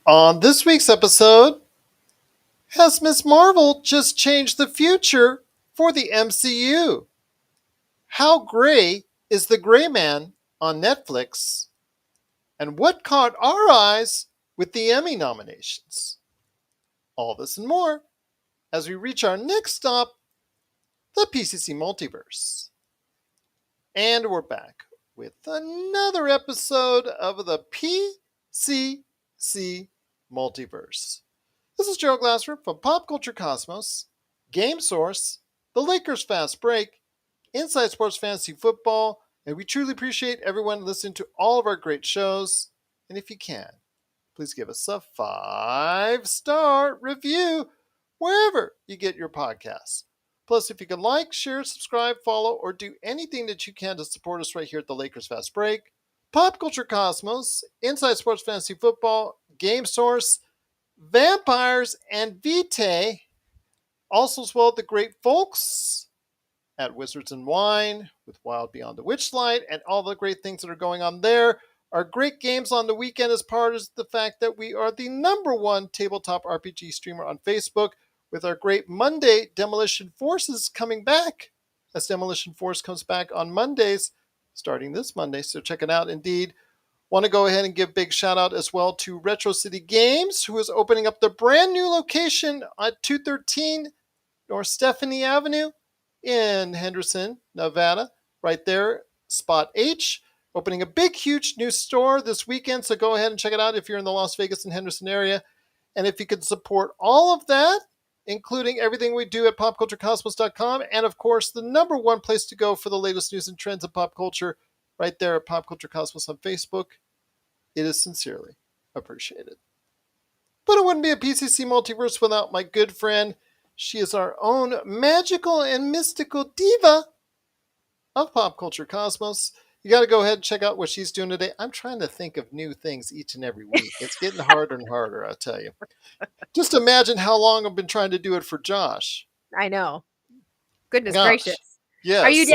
On this week's episode, has Miss Marvel just changed the future for the MCU? How gray is the Gray Man on Netflix? And what caught our eyes with the Emmy nominations? All this and more as we reach our next stop, the PCC Multiverse. And we're back with another episode of the PCC Multiverse. This is Gerald Glasser from Pop Culture Cosmos, Game Source, The Lakers Fast Break, Inside Sports Fantasy Football, and we truly appreciate everyone listening to all of our great shows. And if you can, please give us a 5-star review wherever you get your podcasts. Plus, if you can like, share, subscribe, follow, or do anything that you can to support us right here at the Lakers Fast Break, Pop Culture Cosmos, Inside Sports Fantasy Football, Game Source, Vampires, and Vitae. Also as well the great folks at Wizards and Wine with Wild Beyond the Witchlight and all the great things that are going on there. Our great games on the weekend as part of the fact that we are the #1 tabletop RPG streamer on Facebook with our great Monday Demolition Forces coming back as Demolition Force comes back on Mondays starting this Monday. So check it out indeed. Want to go ahead and give a big shout out as well to Retro City Games, who is opening up the brand new location at 213 North Stephanie Avenue in Henderson, Nevada. Right there, Spot H. Opening a big, huge new store this weekend. So go ahead and check it out if you're in the Las Vegas and Henderson area. And if you can support all of that, including everything we do at popculturecosmos.com, and of course, the #1 place to go for the latest news and trends of pop culture, right there at Pop Culture Cosmos on Facebook. It is sincerely appreciated. But it wouldn't be a PCC Multiverse without my good friend. She is our own magical and mystical diva of Pop Culture Cosmos. You got to go ahead and check out what she's doing today. I'm trying to think of new things each and every week. It's getting harder and harder, I'll tell you. Just imagine how long I've been trying to do it for Josh. I know. Goodness Gosh. gracious. Yes. Are you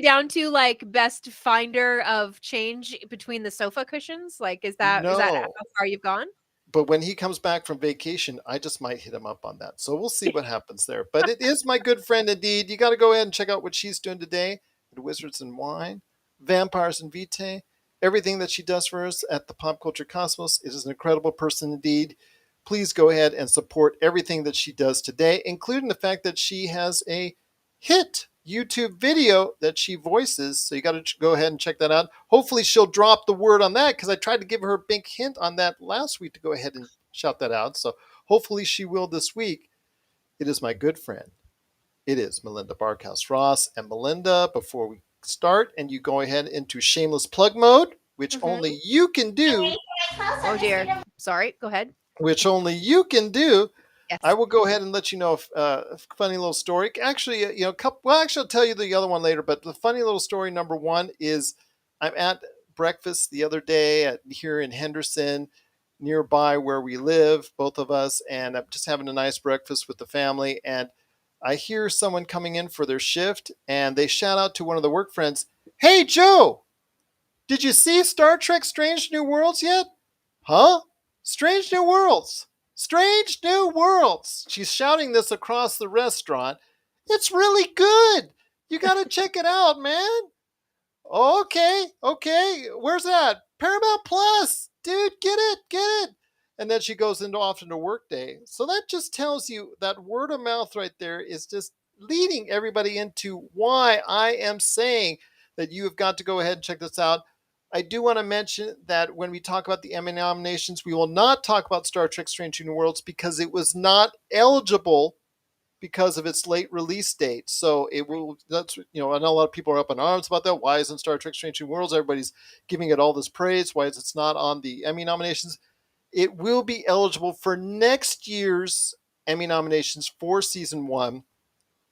down to like best finder of change between the sofa cushions? Like is that how far you've gone? But when he comes back from vacation, I just might hit him up on that. So we'll see what happens there. But it is my good friend indeed. You got to go ahead and check out what she's doing today at Wizards and Wine, Vampires and Vitae, everything that she does for us at the Pop Culture Cosmos. It is an incredible person indeed. Please go ahead and support everything that she does today, including the fact that she has a hit YouTube video that she voices. So you got to go ahead and check that out. Hopefully she'll drop the word on that because I tried to give her a big hint on that last week to go ahead and shout that out. So hopefully she will this week. It is my good friend. It is Melinda Barkhouse Ross. And Melinda, before we start and you go ahead into shameless plug mode, which only you can do. Oh dear. Sorry. Go ahead. Which only you can do. Yes. I will go ahead and let you know a funny little story. Actually, actually, I'll tell you the other one later. But the funny little story #1 is I'm at breakfast the other day here in Henderson, nearby where we live, both of us, and I'm just having a nice breakfast with the family. And I hear someone coming in for their shift, and they shout out to one of the work friends, "Hey, Joe, did you see Star Trek Strange New Worlds yet?" "Huh? Strange New Worlds. Strange New Worlds." She's shouting this across the restaurant. "It's really good. You got to check it out, man." Okay. Where's that? Paramount Plus. Dude, get it. And then she goes off into workday. So that just tells you that word of mouth right there is just leading everybody into why I am saying that you have got to go ahead and check this out. I do want to mention that when we talk about the Emmy nominations, we will not talk about Star Trek Strange New Worlds because it was not eligible because of its late release date. So it will, I know a lot of people are up in arms about that. Why isn't Star Trek Strange New Worlds? Everybody's giving it all this praise. Why is it not on the Emmy nominations? It will be eligible for next year's Emmy nominations for season 1.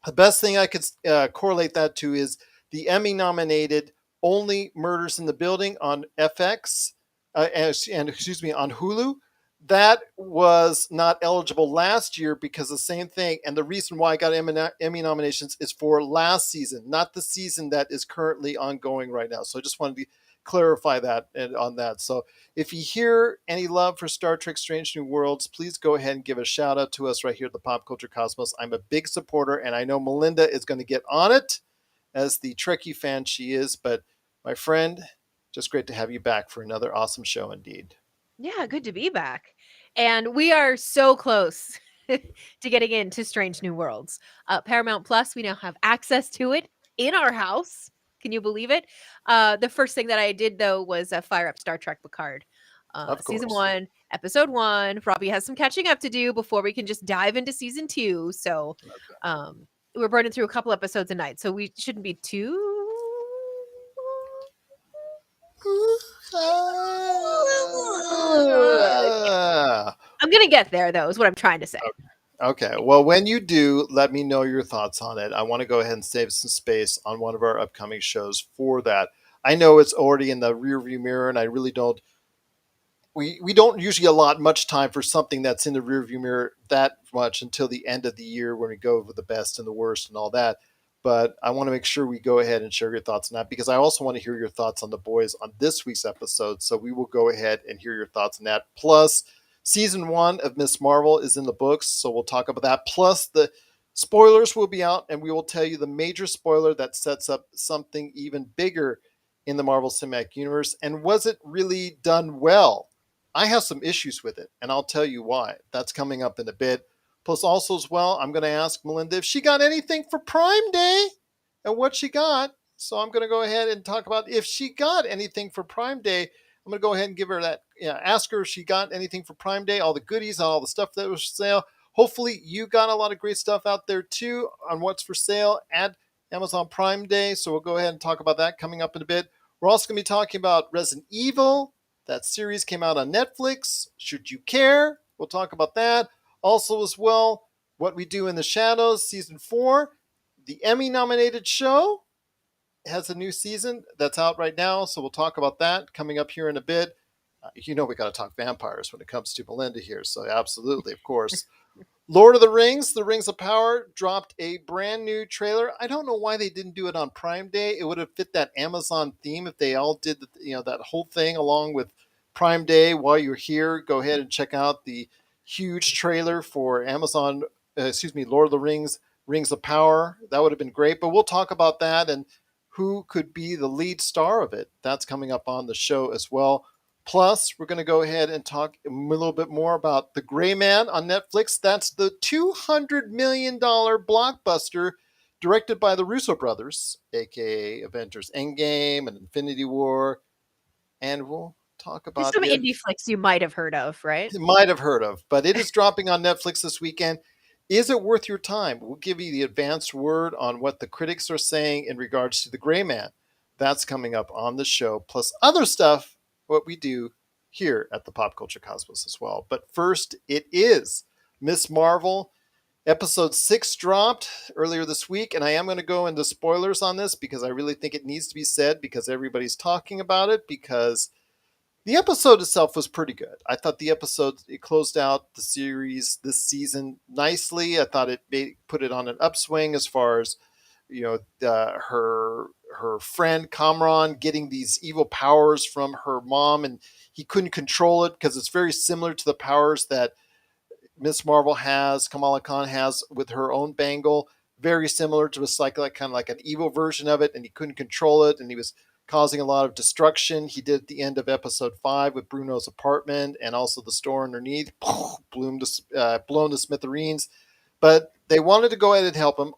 The best thing I could correlate that to is the Emmy nominated Only Murders in the Building on FX, on Hulu. That was not eligible last year because the same thing. And the reason why I got Emmy nominations is for last season, not the season that is currently ongoing right now. So I just wanted to clarify that and on that. So if you hear any love for Star Trek Strange New Worlds, please go ahead and give a shout out to us right here at the Pop Culture Cosmos. I'm a big supporter, and I know Melinda is going to get on it as the Trekkie fan she is. But my friend, just great to have you back for another awesome show indeed. Yeah, good to be back. And we are so close to getting into Strange New Worlds. Paramount Plus, we now have access to it in our house. Can you believe it? The first thing that I did, though, was fire up Star Trek Picard. Of Season course. 1, Episode 1. Robbie has some catching up to do before we can just dive into Season 2. So we're burning through a couple episodes a night. So we shouldn't be too... I'm going to get there, though, is what I'm trying to say. Okay. Well, when you do, let me know your thoughts on it. I want to go ahead and save some space on one of our upcoming shows for that. I know it's already in the rearview mirror, and I really don't. We don't usually allot much time for something that's in the rearview mirror that much until the end of the year when we go over the best and the worst and all that. But I want to make sure we go ahead and share your thoughts on that because I also want to hear your thoughts on the boys on this week's episode. So we will go ahead and hear your thoughts on that. Plus, season 1 of Miss Marvel is in the books, so we'll talk about that. Plus, the spoilers will be out, and we will tell you the major spoiler that sets up something even bigger in the Marvel Cinematic Universe. And was it really done well? I have some issues with it, and I'll tell you why. That's coming up in a bit. Plus, also as well, I'm going to ask Melinda if she got anything for Prime Day and what she got. So I'm going to go ahead and talk about if she got anything for Prime Day. I'm going to go ahead and give her that, ask her if she got anything for Prime Day, all the goodies, all the stuff that was for sale. Hopefully, you got a lot of great stuff out there too on what's for sale at Amazon Prime Day. So we'll go ahead and talk about that coming up in a bit. We're also going to be talking about Resident Evil. That series came out on Netflix. Should you care? We'll talk about that. Also, as well, What We Do in the Shadows, Season 4. The Emmy nominated show has a new season that's out right now. So we'll talk about that coming up here in a bit. We got to talk vampires when it comes to Melinda here. So, absolutely, of course. Lord of the Rings, The Rings of Power, dropped a brand new trailer. I don't know why they didn't do it on Prime Day. It would have fit that Amazon theme if they all did, that whole thing along with Prime Day. While you're here, go ahead and check out the huge trailer for Lord of the Rings, Rings of Power. That would have been great. But we'll talk about that and who could be the lead star of it. That's coming up on the show as well. Plus, we're going to go ahead and talk a little bit more about The Gray Man on Netflix. That's the $200 million blockbuster directed by the Russo brothers, aka Avengers Endgame and Infinity War. And we'll talk There's about some it. indie flicks you might have heard of, right? You might have heard of, but it is dropping on Netflix this weekend. Is it worth your time? We'll give you the advanced word on what the critics are saying in regards to The Gray Man. That's coming up on the show, plus other stuff, what we do here at the Pop Culture Cosmos as well. But first, it is Miss Marvel. Episode 6 dropped earlier this week, and I am going to go into spoilers on this because I really think it needs to be said because everybody's talking about it because the episode itself was pretty good. I thought it closed out the series this season nicely. I thought put it on an upswing as far as her friend Kamran getting these evil powers from her mom, and he couldn't control it because it's very similar to the powers that Miss Marvel has, Kamala Khan has with her own bangle. Very similar to a kind of like an evil version of it, and he couldn't control it, and he was causing a lot of destruction. He did at the end of episode 5 with Bruno's apartment and also the store underneath, blown to smithereens. But they wanted to go ahead and help him.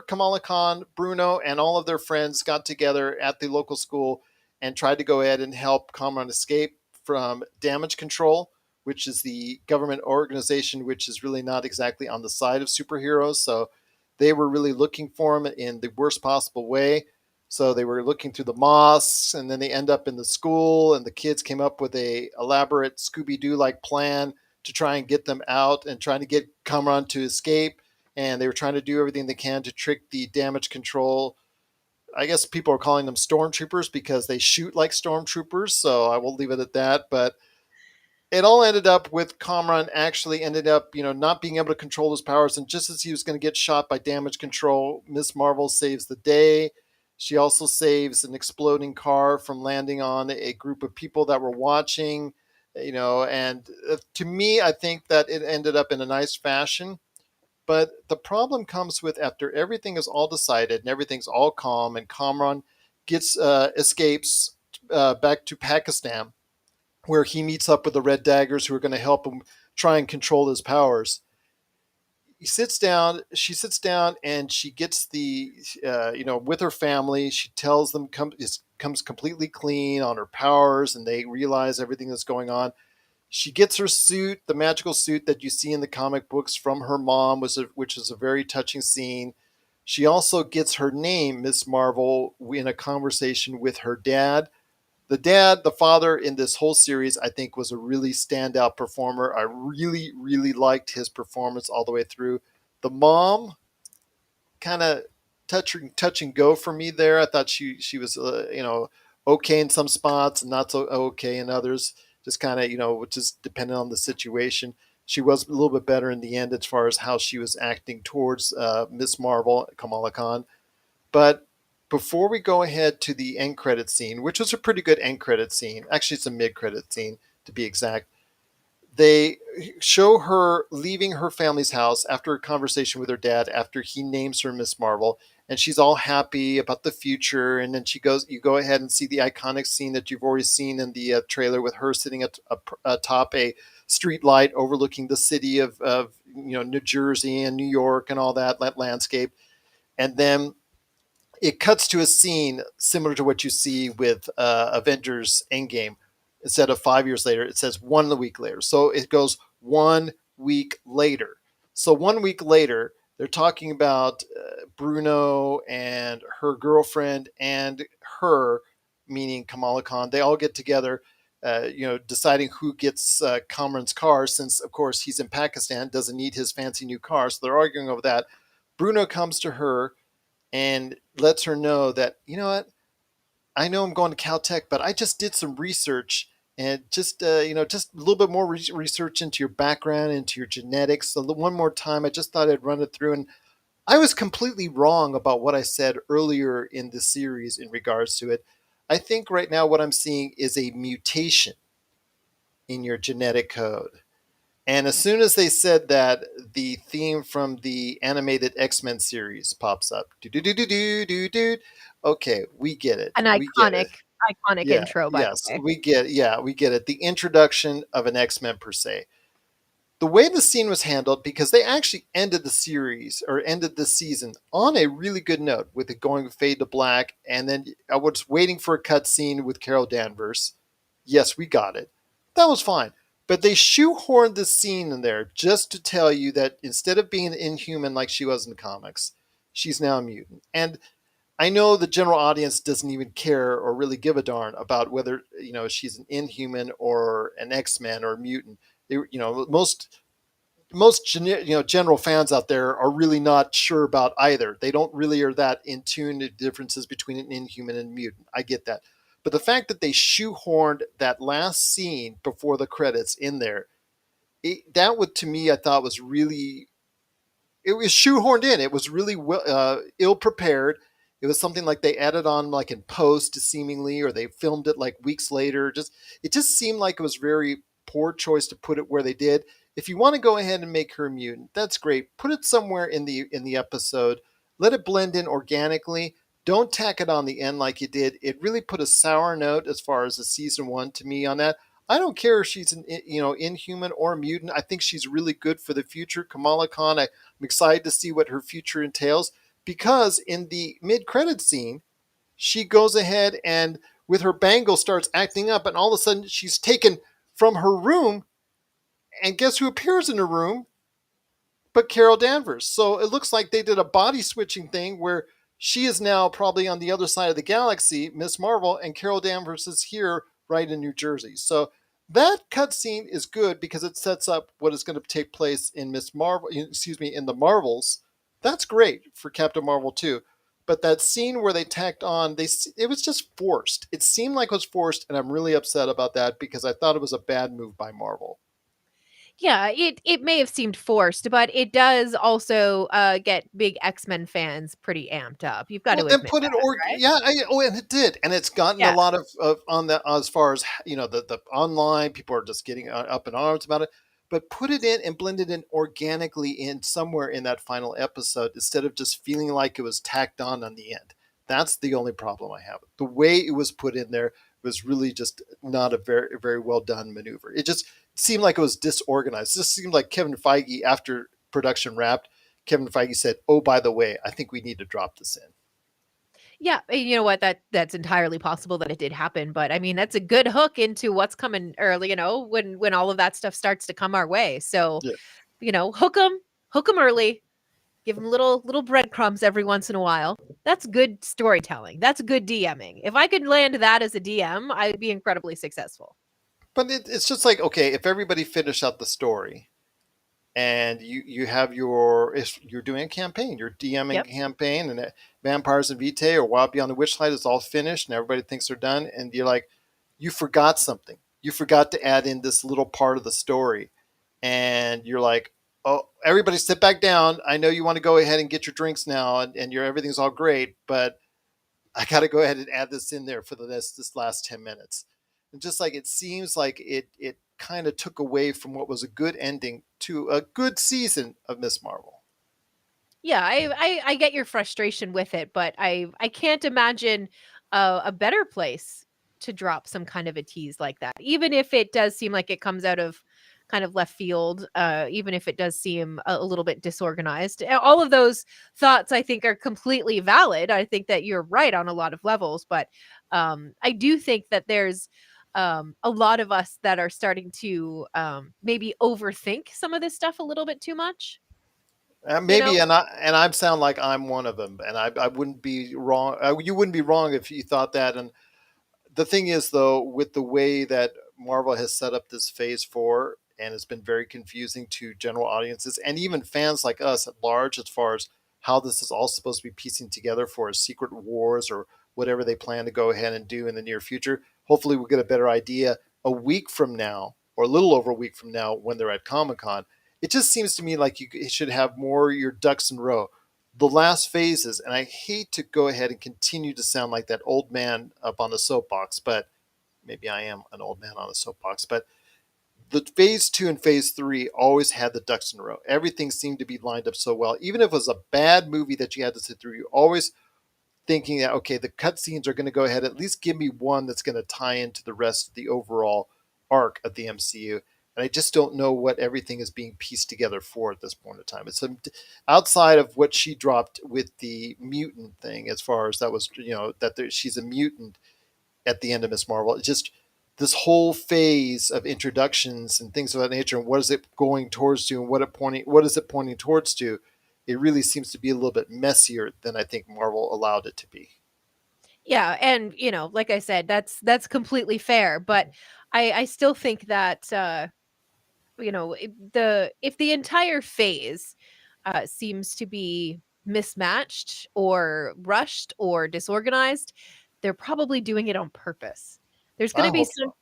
Kamala Khan, Bruno, and all of their friends got together at the local school and tried to go ahead and help Kamran escape from damage control, which is the government organization which is really not exactly on the side of superheroes. So they were really looking for him in the worst possible way. So they were looking through the mosques, and then they end up in the school, and the kids came up with a elaborate Scooby-Doo-like plan to try and get them out and trying to get Kamran to escape. And they were trying to do everything they can to trick the damage control. I guess people are calling them stormtroopers because they shoot like stormtroopers. So I will leave it at that. But it all ended up with Kamran actually ended up, not being able to control his powers. And just as he was going to get shot by damage control, Miss Marvel saves the day. She also saves an exploding car from landing on a group of people that were watching, and to me, I think that it ended up in a nice fashion. But the problem comes with after everything is all decided and everything's all calm, and Kamran gets escapes back to Pakistan, where he meets up with the Red Daggers who are going to help him try and control his powers. She sits down, and she gets with her family. She tells them comes completely clean on her powers, and they realize everything that's going on. She gets her suit, the magical suit that you see in the comic books from her mom, which is a very touching scene. She also gets her name, Miss Marvel, in a conversation with her dad. The father in this whole series, I think, was a really standout performer. I really, really liked his performance all the way through. The mom, kind of touch and go for me there. I thought she was okay in some spots and not so okay in others. Just kind of which is dependent on the situation. She was a little bit better in the end as far as how she was acting towards Miss Marvel, Kamala Khan. But before we go ahead to the end credit scene, which was a pretty good end credit scene, actually it's a mid credit scene to be exact, they show her leaving her family's house after a conversation with her dad after he names her Miss Marvel, and she's all happy about the future. And then you go ahead and see the iconic scene that you've already seen in the trailer with her sitting atop a street light overlooking the city of New Jersey and New York and all that landscape. And then it cuts to a scene similar to what you see with Avengers Endgame. Instead of 5 years later, it says 1 week later. So it goes 1 week later. So 1 week later, they're talking about Bruno and her girlfriend and her, meaning Kamala Khan. They all get together, deciding who gets Kamran's car, since, of course, he's in Pakistan, doesn't need his fancy new car. So they're arguing over that. Bruno comes to her and lets her know that, what, I know I'm going to Caltech, but I just did some research, and just a little bit more research into your background, into your genetics. So one more time, I just thought I'd run it through. And I was completely wrong about what I said earlier in the series in regards to it. I think right now what I'm seeing is a mutation in your genetic code. And as soon as they said that, the theme from the animated X-Men series pops up. Do do do do do do do. Okay, we get it. An We get it. iconic Yeah, intro, by the yes, way. we get it. Yeah, we get it. The introduction of an X-Men per se. The way the scene was handled, because they actually ended the series or ended the season on a really good note with it going fade to black, and then I was waiting for a cut scene with Carol Danvers. Yes, we got it. That was fine. But they shoehorned this scene in there just to tell you that instead of being an inhuman like she was in the comics, she's now a mutant. And I know the general audience doesn't even care or really give a darn about whether she's an inhuman or an X-Men or a mutant. They, most general fans out there are really not sure about either. They don't really are that in tune to differences between an inhuman and mutant. I get that. But the fact that they shoehorned that last scene before the credits in there, that would, to me, I thought was really, it was shoehorned in. It was really ill prepared. It was something like they added on like in post seemingly, or they filmed it like weeks later. It just seemed like it was very poor choice to put it where they did. If you want to go ahead and make her a mutant, that's great. Put it somewhere in the episode. Let it blend in organically. Don't tack it on the end like you did. It really put a sour note as far as the season one to me on that. I don't care if she's an inhuman or a mutant. I think she's really good for the future. Kamala Khan, I'm excited to see what her future entails, because in the mid-credit scene, she goes ahead and with her bangle starts acting up, and all of a sudden she's taken from her room, and guess who appears in her room but Carol Danvers? So it looks like they did a body switching thing where she is now probably on the other side of the galaxy, Miss Marvel, and Carol Danvers is here right in New Jersey. So that cutscene is good because it sets up what is going to take place in Miss Marvel, excuse me, in the Marvels. That's great for Captain Marvel too. But that scene where they tacked on, it was just forced. It seemed like it was forced, and I'm really upset about that because I thought it was a bad move by Marvel. Yeah, it may have seemed forced, but it does also, get big X-Men fans pretty amped up. You've got Well, to then admit put it that, or right? yeah, and it did, and it's gotten a Yeah. lot of on the as far as the online people are just getting up in arms about it. But put it in and blend it in organically in somewhere in that final episode instead of just feeling like it was tacked on the end. That's the only problem I have. The way it was put in there was really just not a very well done maneuver. It just seemed like it was disorganized. It just seemed like Kevin Feige, after production wrapped, Kevin Feige said, "Oh, by the way, I think we need to drop this in." Yeah, and you know what? That's entirely possible that it did happen, but I mean, that's a good hook into what's coming early, when all of that stuff starts to come our way. So, Yeah. hook them early, give them little breadcrumbs every once in a while. That's good storytelling. That's good DMing. If I could land that as a DM, I'd be incredibly successful. But it's just like, okay, if everybody finished out the story and you have if you're doing a campaign, you're DMing Yep. a campaign, and Vampires and Vitae or Wild Beyond the Witchlight is all finished and everybody thinks they're done, and you're like, you forgot something. You forgot to add in this little part of the story, and you're like, oh, everybody sit back down. I know you want to go ahead and get your drinks now, and everything's all great, but I got to go ahead and add this in there for this last 10 minutes. And just like it seems like it kind of took away from what was a good ending to a good season of Miss Marvel. Yeah, I get your frustration with it, but I can't imagine a better place to drop some kind of a tease like that. Even if it does seem like it comes out of kind of left field, even if it does seem a little bit disorganized. All of those thoughts I think are completely valid. I think that you're right on a lot of levels, but I do think that there's a lot of us that are starting to maybe overthink some of this stuff a little bit too much, you Maybe, know? and I sound like I'm one of them, and I wouldn't be wrong. You wouldn't be wrong if you thought that. And the thing is, though, with the way that Marvel has set up this Phase Four, and it's been very confusing to general audiences and even fans like us at large, as far as how this is all supposed to be piecing together for a Secret Wars or whatever they plan to go ahead and do in the near future. Hopefully, we'll get a better idea a week from now, or a little over a week from now, when they're at Comic Con. It just seems to me like you should have more your ducks in a row. The last phases, and I hate to go ahead and continue to sound like that old man up on the soapbox, but maybe I am an old man on a soapbox, but the phase two and phase three always had the ducks in a row. Everything seemed to be lined up so well. Even if it was a bad movie that you had to sit through, you always thinking that, okay, the cutscenes are going to go ahead, at least give me one that's going to tie into the rest of the overall arc of the MCU. And I just don't know what everything is being pieced together for at this point in time. It's outside of what she dropped with the mutant thing, as far as that was, that she's a mutant at the end of Miss Marvel. It's just this whole phase of introductions and things of that nature, and what is it going towards to, and what is it pointing towards to. It really seems to be a little bit messier than I think Marvel allowed it to be. Yeah, and like I said, that's completely fair, but I still think that if the entire phase seems to be mismatched or rushed or disorganized, they're probably doing it on purpose. There's going I to be hope some so.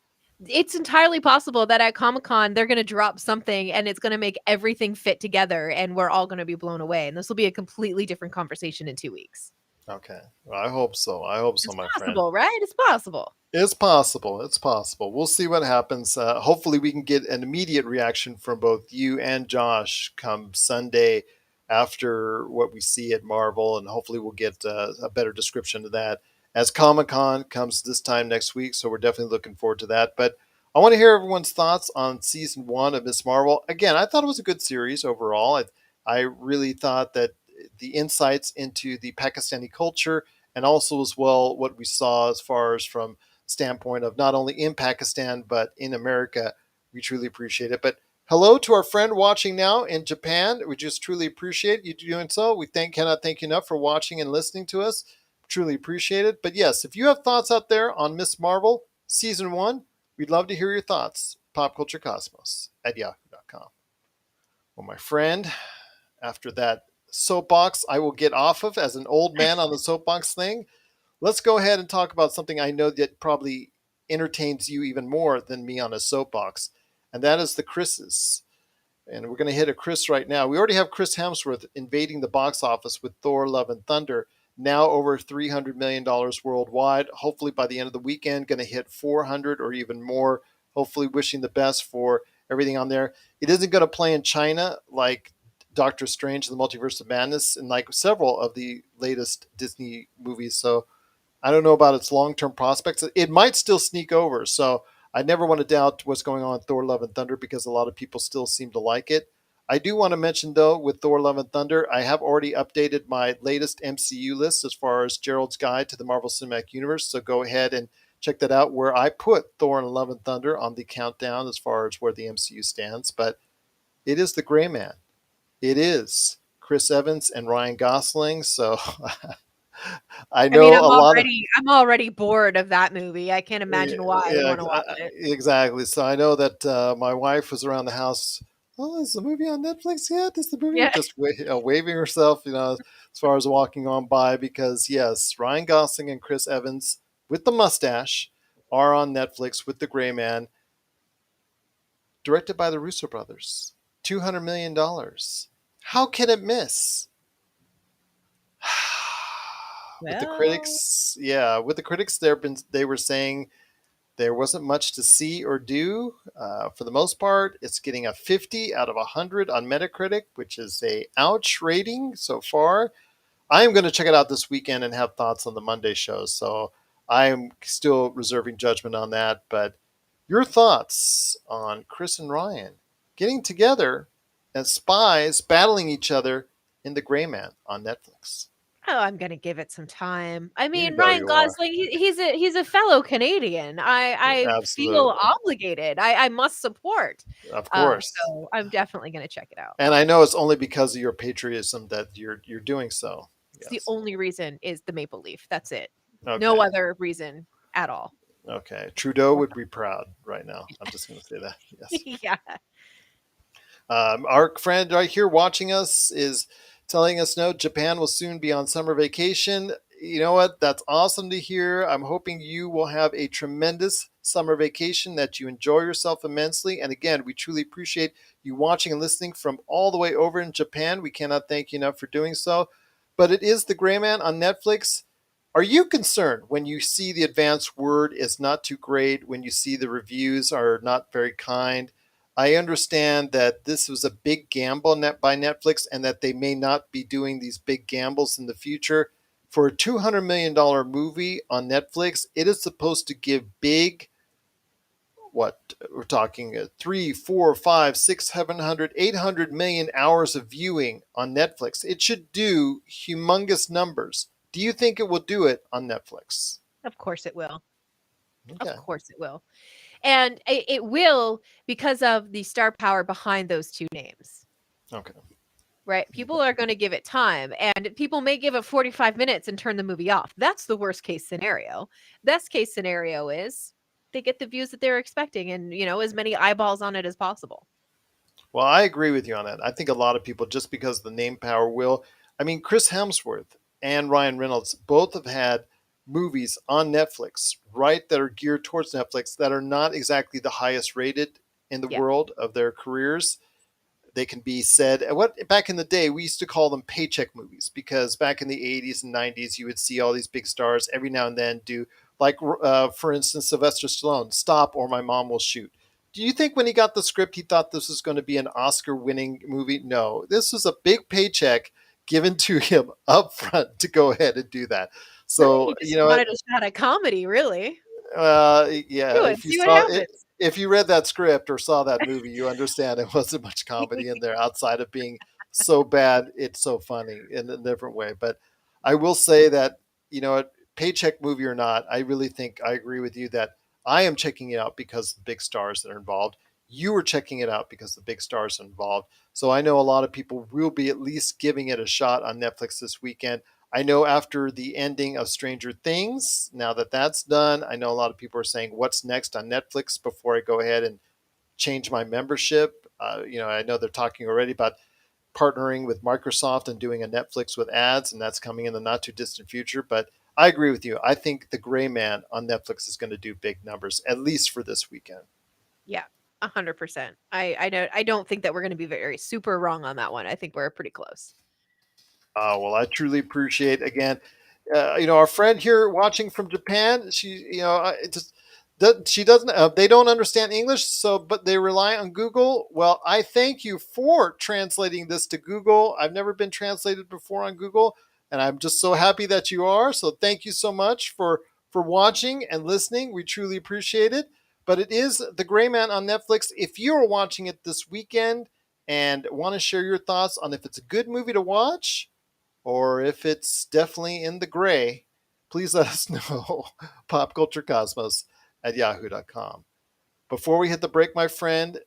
It's entirely possible that at Comic-Con they're going to drop something and it's going to make everything fit together and we're all going to be blown away and this will be a completely different conversation in 2 weeks. Okay. Well, I hope so. I hope so, It's my friend. possible, right? It's possible. It's possible. It's possible. We'll see what happens. Hopefully, we can get an immediate reaction from both you and Josh come Sunday after what we see at Marvel, and hopefully, we'll get a better description of that as Comic Con comes this time next week. So, we're definitely looking forward to that. But I want to hear everyone's thoughts on season one of Miss Marvel. Again, I thought it was a good series overall. I really thought that the insights into the Pakistani culture, and also as well what we saw as far as from standpoint of not only in Pakistan but in America. We truly appreciate it. But hello to our friend watching now in Japan. We just truly appreciate you doing so. We cannot thank you enough for watching and listening to us. Truly appreciate it. But yes, if you have thoughts out there on Miss Marvel season one, we'd love to hear your thoughts. Popculturecosmos at yahoo.com. Well, my friend, after that soapbox I will get off of as an old man on the soapbox thing, let's go ahead and talk about something I know that probably entertains you even more than me on a soapbox, and that is the Chris's. and we're going to hit a Chris right now. We already have Chris Hemsworth invading the box office with Thor: Love and Thunder, now over $300 million worldwide. Hopefully by the end of the weekend, going to hit 400 or even more. Hopefully, wishing the best for everything on there. It isn't going to play in China like Doctor Strange: The Multiverse of Madness and like several of the latest Disney movies. So I don't know about its long-term prospects. It might still sneak over. So I never want to doubt what's going on with Thor: Love and Thunder because a lot of people still seem to like it. I do want to mention though with Thor: Love and Thunder, I have already updated my latest MCU list as far as Gerald's Guide to the Marvel Cinematic Universe. So go ahead and check that out where I put Thor and Love and Thunder on the countdown as far as where the MCU stands. But it is the Gray Man. It is Chris Evans and Ryan Gosling. So I I mean, know a lot of I'm already bored of that movie. I can't imagine why I would yeah, wanna watch it. exactly. So I know that my wife was around the house. Oh, is the movie on Netflix yet? Is the movie Yeah. just waving herself, as far as walking on by? Because yes, Ryan Gosling and Chris Evans with the mustache are on Netflix with the Gray Man, directed by the Russo brothers. $200 million. How can it miss? With the Well, critics, yeah, with the critics, they were saying there wasn't much to see or do. For the most part, it's getting a 50 out of 100 on Metacritic, which is a ouch rating so far. I am going to check it out this weekend and have thoughts on the Monday shows. So I am still reserving judgment on that. But your thoughts on Chris and Ryan getting together as spies battling each other in The Gray Man on Netflix? oh, I'm gonna give it some time. I You mean, know Ryan you are. Gosling, he's a fellow Canadian. I feel Absolutely. obligated. I must support. Of course. So I'm definitely gonna check it out. And I know it's only because of your patriotism that you're doing so. It's the Yes. only reason is the maple leaf. That's it. No Okay. other reason at all. Okay. Trudeau would be proud right now. I'm just going to say that. Yes. Yeah. Our friend right here watching us is telling us no, Japan will soon be on summer vacation. You know what? That's awesome to hear. I'm hoping you will have a tremendous summer vacation, that you enjoy yourself immensely. And again, we truly appreciate you watching and listening from all the way over in Japan. We cannot thank you enough for doing so. But it is The Gray Man on Netflix. Are you concerned when you see the advanced word is not too great, when you see the reviews are not very kind? I understand that this was a big gamble by Netflix and that they may not be doing these big gambles in the future. For a $200 million movie on Netflix, it is supposed to give big, what we're talking, 3, 4, 5, 6, 700, 800 million hours of viewing on Netflix. It should do humongous numbers. Do you think it will do it on Netflix? Of course it will. Of Okay. course it will. And it will because of the star power behind those 2 names. Okay. Right? People are gonna give it time, and people may give it 45 minutes and turn the movie off. That's the worst case scenario. Best case scenario is they get the views that they're expecting and, as many eyeballs on it as possible. Well, I agree with you on that. I think a lot of people, just because of the name power, will. I mean, Chris Hemsworth and Ryan Reynolds both have had movies on Netflix, right, that are geared towards Netflix that are not exactly the highest rated in the Yeah. world of their careers. They can be said what back in the day we used to call them paycheck movies, because back in the 80s and 90s you would see all these big stars every now and then do, like for instance, Sylvester Stallone, Stop or My Mom Will Shoot. Do you think when he got the script he thought this was going to be an Oscar winning movie? No, this was a big paycheck given to him up front to go ahead and do that. I mean, So he just wanted a shot at comedy, really. yeah, Do it, if you see what saw it, happens. if you read that script or saw that movie, you understand it wasn't much comedy in there outside of being so bad it's so funny in a different way. But I will say that, a paycheck movie or not, I really think I agree with you that I am checking it out because the big stars that are involved. You are checking it out because the big stars are involved. So I know a lot of people will be at least giving it a shot on Netflix this weekend. I know after the ending of Stranger Things, now that that's done, I know a lot of people are saying, what's next on Netflix before I go ahead and change my membership? I know they're talking already about partnering with Microsoft and doing a Netflix with ads, and that's coming in the not too distant future. But I agree with you. I think The Gray Man on Netflix is going to do big numbers, at least for this weekend. Yeah. 100%. I don't think that we're going to be very super wrong on that one. I think we're pretty close. Well, I truly appreciate again, our friend here watching from Japan. She, it just she doesn't. They don't understand English, so but they rely on Google. Well, I thank you for translating this to Google. I've never been translated before on Google, and I'm just so happy that you are. So thank you so much for watching and listening. We truly appreciate it. But it is The Gray Man on Netflix. If you are watching it this weekend and want to share your thoughts on if it's a good movie to watch or if it's definitely in the gray, please let us know. Popculturecosmos at yahoo.com. Before we hit the break, my friend,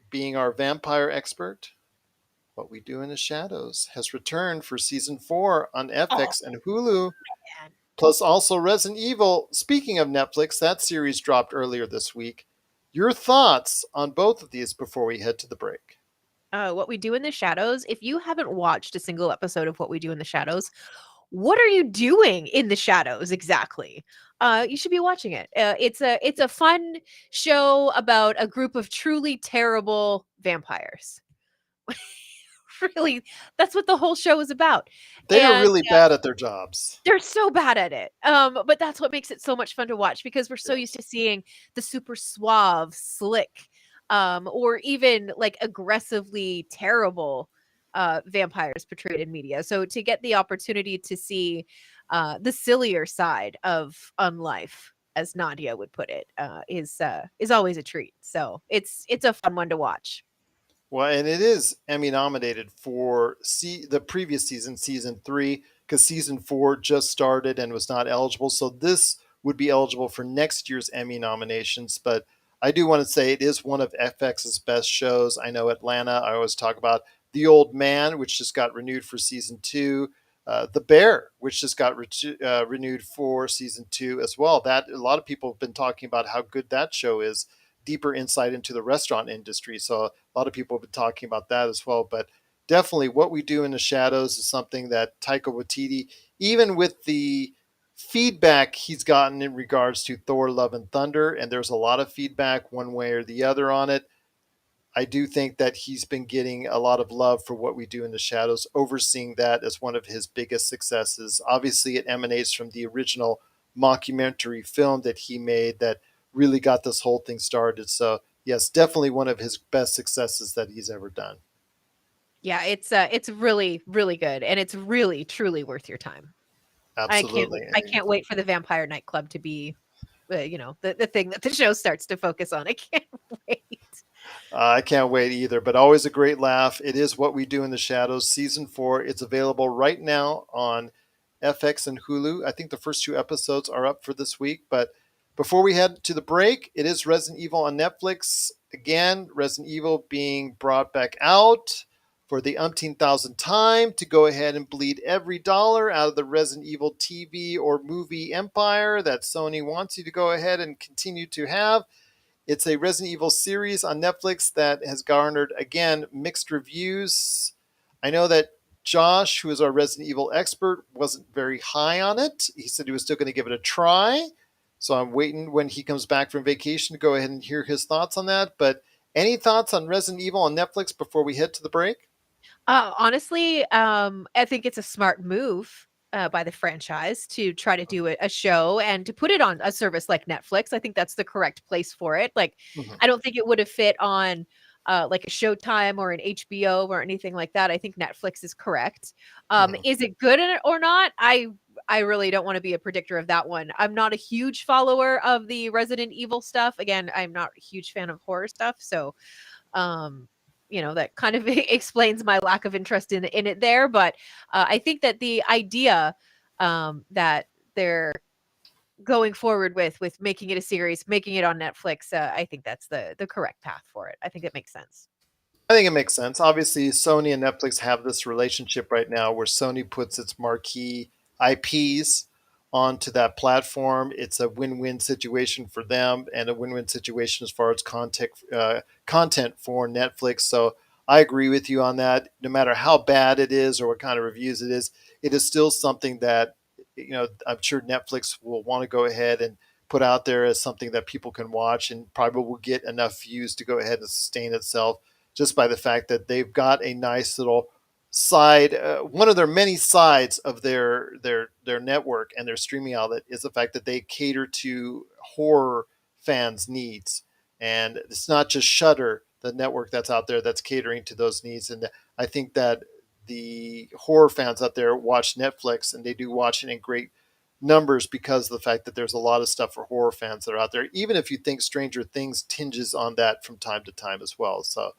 being our vampire expert, What We Do in the Shadows has returned for season 4 on Oh, FX and Hulu, man. plus also Resident Evil. Speaking of Netflix, that series dropped earlier this week. Your thoughts on both of these before we head to the break? What We Do in the Shadows. If you haven't watched a single episode of What We Do in the Shadows, what are you doing in the shadows exactly? You should be watching it. It's a fun show about a group of truly terrible vampires. Really, that's what the whole show is about. They are And really bad at their jobs. they're so bad at it. But that's what makes it so much fun to watch because we're so used Yes. to seeing the super suave, slick, or even like aggressively terrible vampires portrayed in media. So to get the opportunity to see the sillier side of unlife, as Nadia would put it, is always a treat. So it's a fun one to watch. Well, and it is Emmy nominated for the previous season, season 3, because season 4 just started and was not eligible. So this would be eligible for next year's Emmy nominations. But I do want to say it is one of FX's best shows. I know Atlanta. I always talk about The Old Man, which just got renewed for season 2. The Bear, which just got renewed for season 2 as well. That a lot of people have been talking about how good that show is. Deeper insight into the restaurant industry. So a lot of people have been talking about that as well. But definitely, What We Do in the Shadows is something that Taika Waititi, even with the feedback he's gotten in regards to Thor: Love and Thunder, and there's a lot of feedback one way or the other on it. I do think that he's been getting a lot of love for What We Do in the Shadows, overseeing that as one of his biggest successes. Obviously, it emanates from the original mockumentary film that he made that really got this whole thing started. So, yes, definitely one of his best successes that he's ever done. Yeah, it's really really good, and it's really truly worth your time. Absolutely. I can't wait for the vampire nightclub to be, the thing that the show starts to focus on. I can't wait. I can't wait either, but always a great laugh. It is What We Do in the Shadows, season 4. It's available right now on FX and Hulu. I think the first 2 episodes are up for this week. But before we head to the break, it is Resident Evil on Netflix. Again, Resident Evil being brought back out for the umpteen thousand time to go ahead and bleed every dollar out of the Resident Evil TV or movie empire that Sony wants you to go ahead and continue to have. It's a Resident Evil series on Netflix that has garnered, again, mixed reviews. I know that Josh, who is our Resident Evil expert, wasn't very high on it. He said he was still going to give it a try. So I'm waiting when he comes back from vacation to go ahead and hear his thoughts on that. But any thoughts on Resident Evil on Netflix before we head to the break? Honestly, I think it's a smart move by the franchise to try to do a show and to put it on a service like Netflix. I think that's the correct place for it. Like, Mhm. I don't think it would have fit on like a Showtime or an HBO or anything like that. I think Netflix is correct. Mhm. Is it good or not? I really don't want to be a predictor of that one. I'm not a huge follower of the Resident Evil stuff. Again, I'm not a huge fan of horror stuff, so um that kind of explains my lack of interest in it there. But I think that the idea that they're going forward with making it a series, making it on Netflix, I think that's the correct path for it. I think it makes sense. I think it makes sense. Obviously, Sony and Netflix have this relationship right now where Sony puts its marquee IPs onto that platform. It's a win-win situation for them and a win-win situation as far as content for Netflix. So I agree with you on that. No matter how bad it is or what kind of reviews it is still something that I'm sure Netflix will want to go ahead and put out there as something that people can watch and probably will get enough views to go ahead and sustain itself just by the fact that they've got a nice little side, one of their many sides of their network and their streaming outlet is the fact that they cater to horror fans needs, and it's not just Shutter, the network that's out there, that's catering to those needs. And I think that the horror fans out there watch Netflix, and they do watch it in great numbers because of the fact that there's a lot of stuff for horror fans that are out there, even if you think Stranger Things tinges on that from time to time as well. So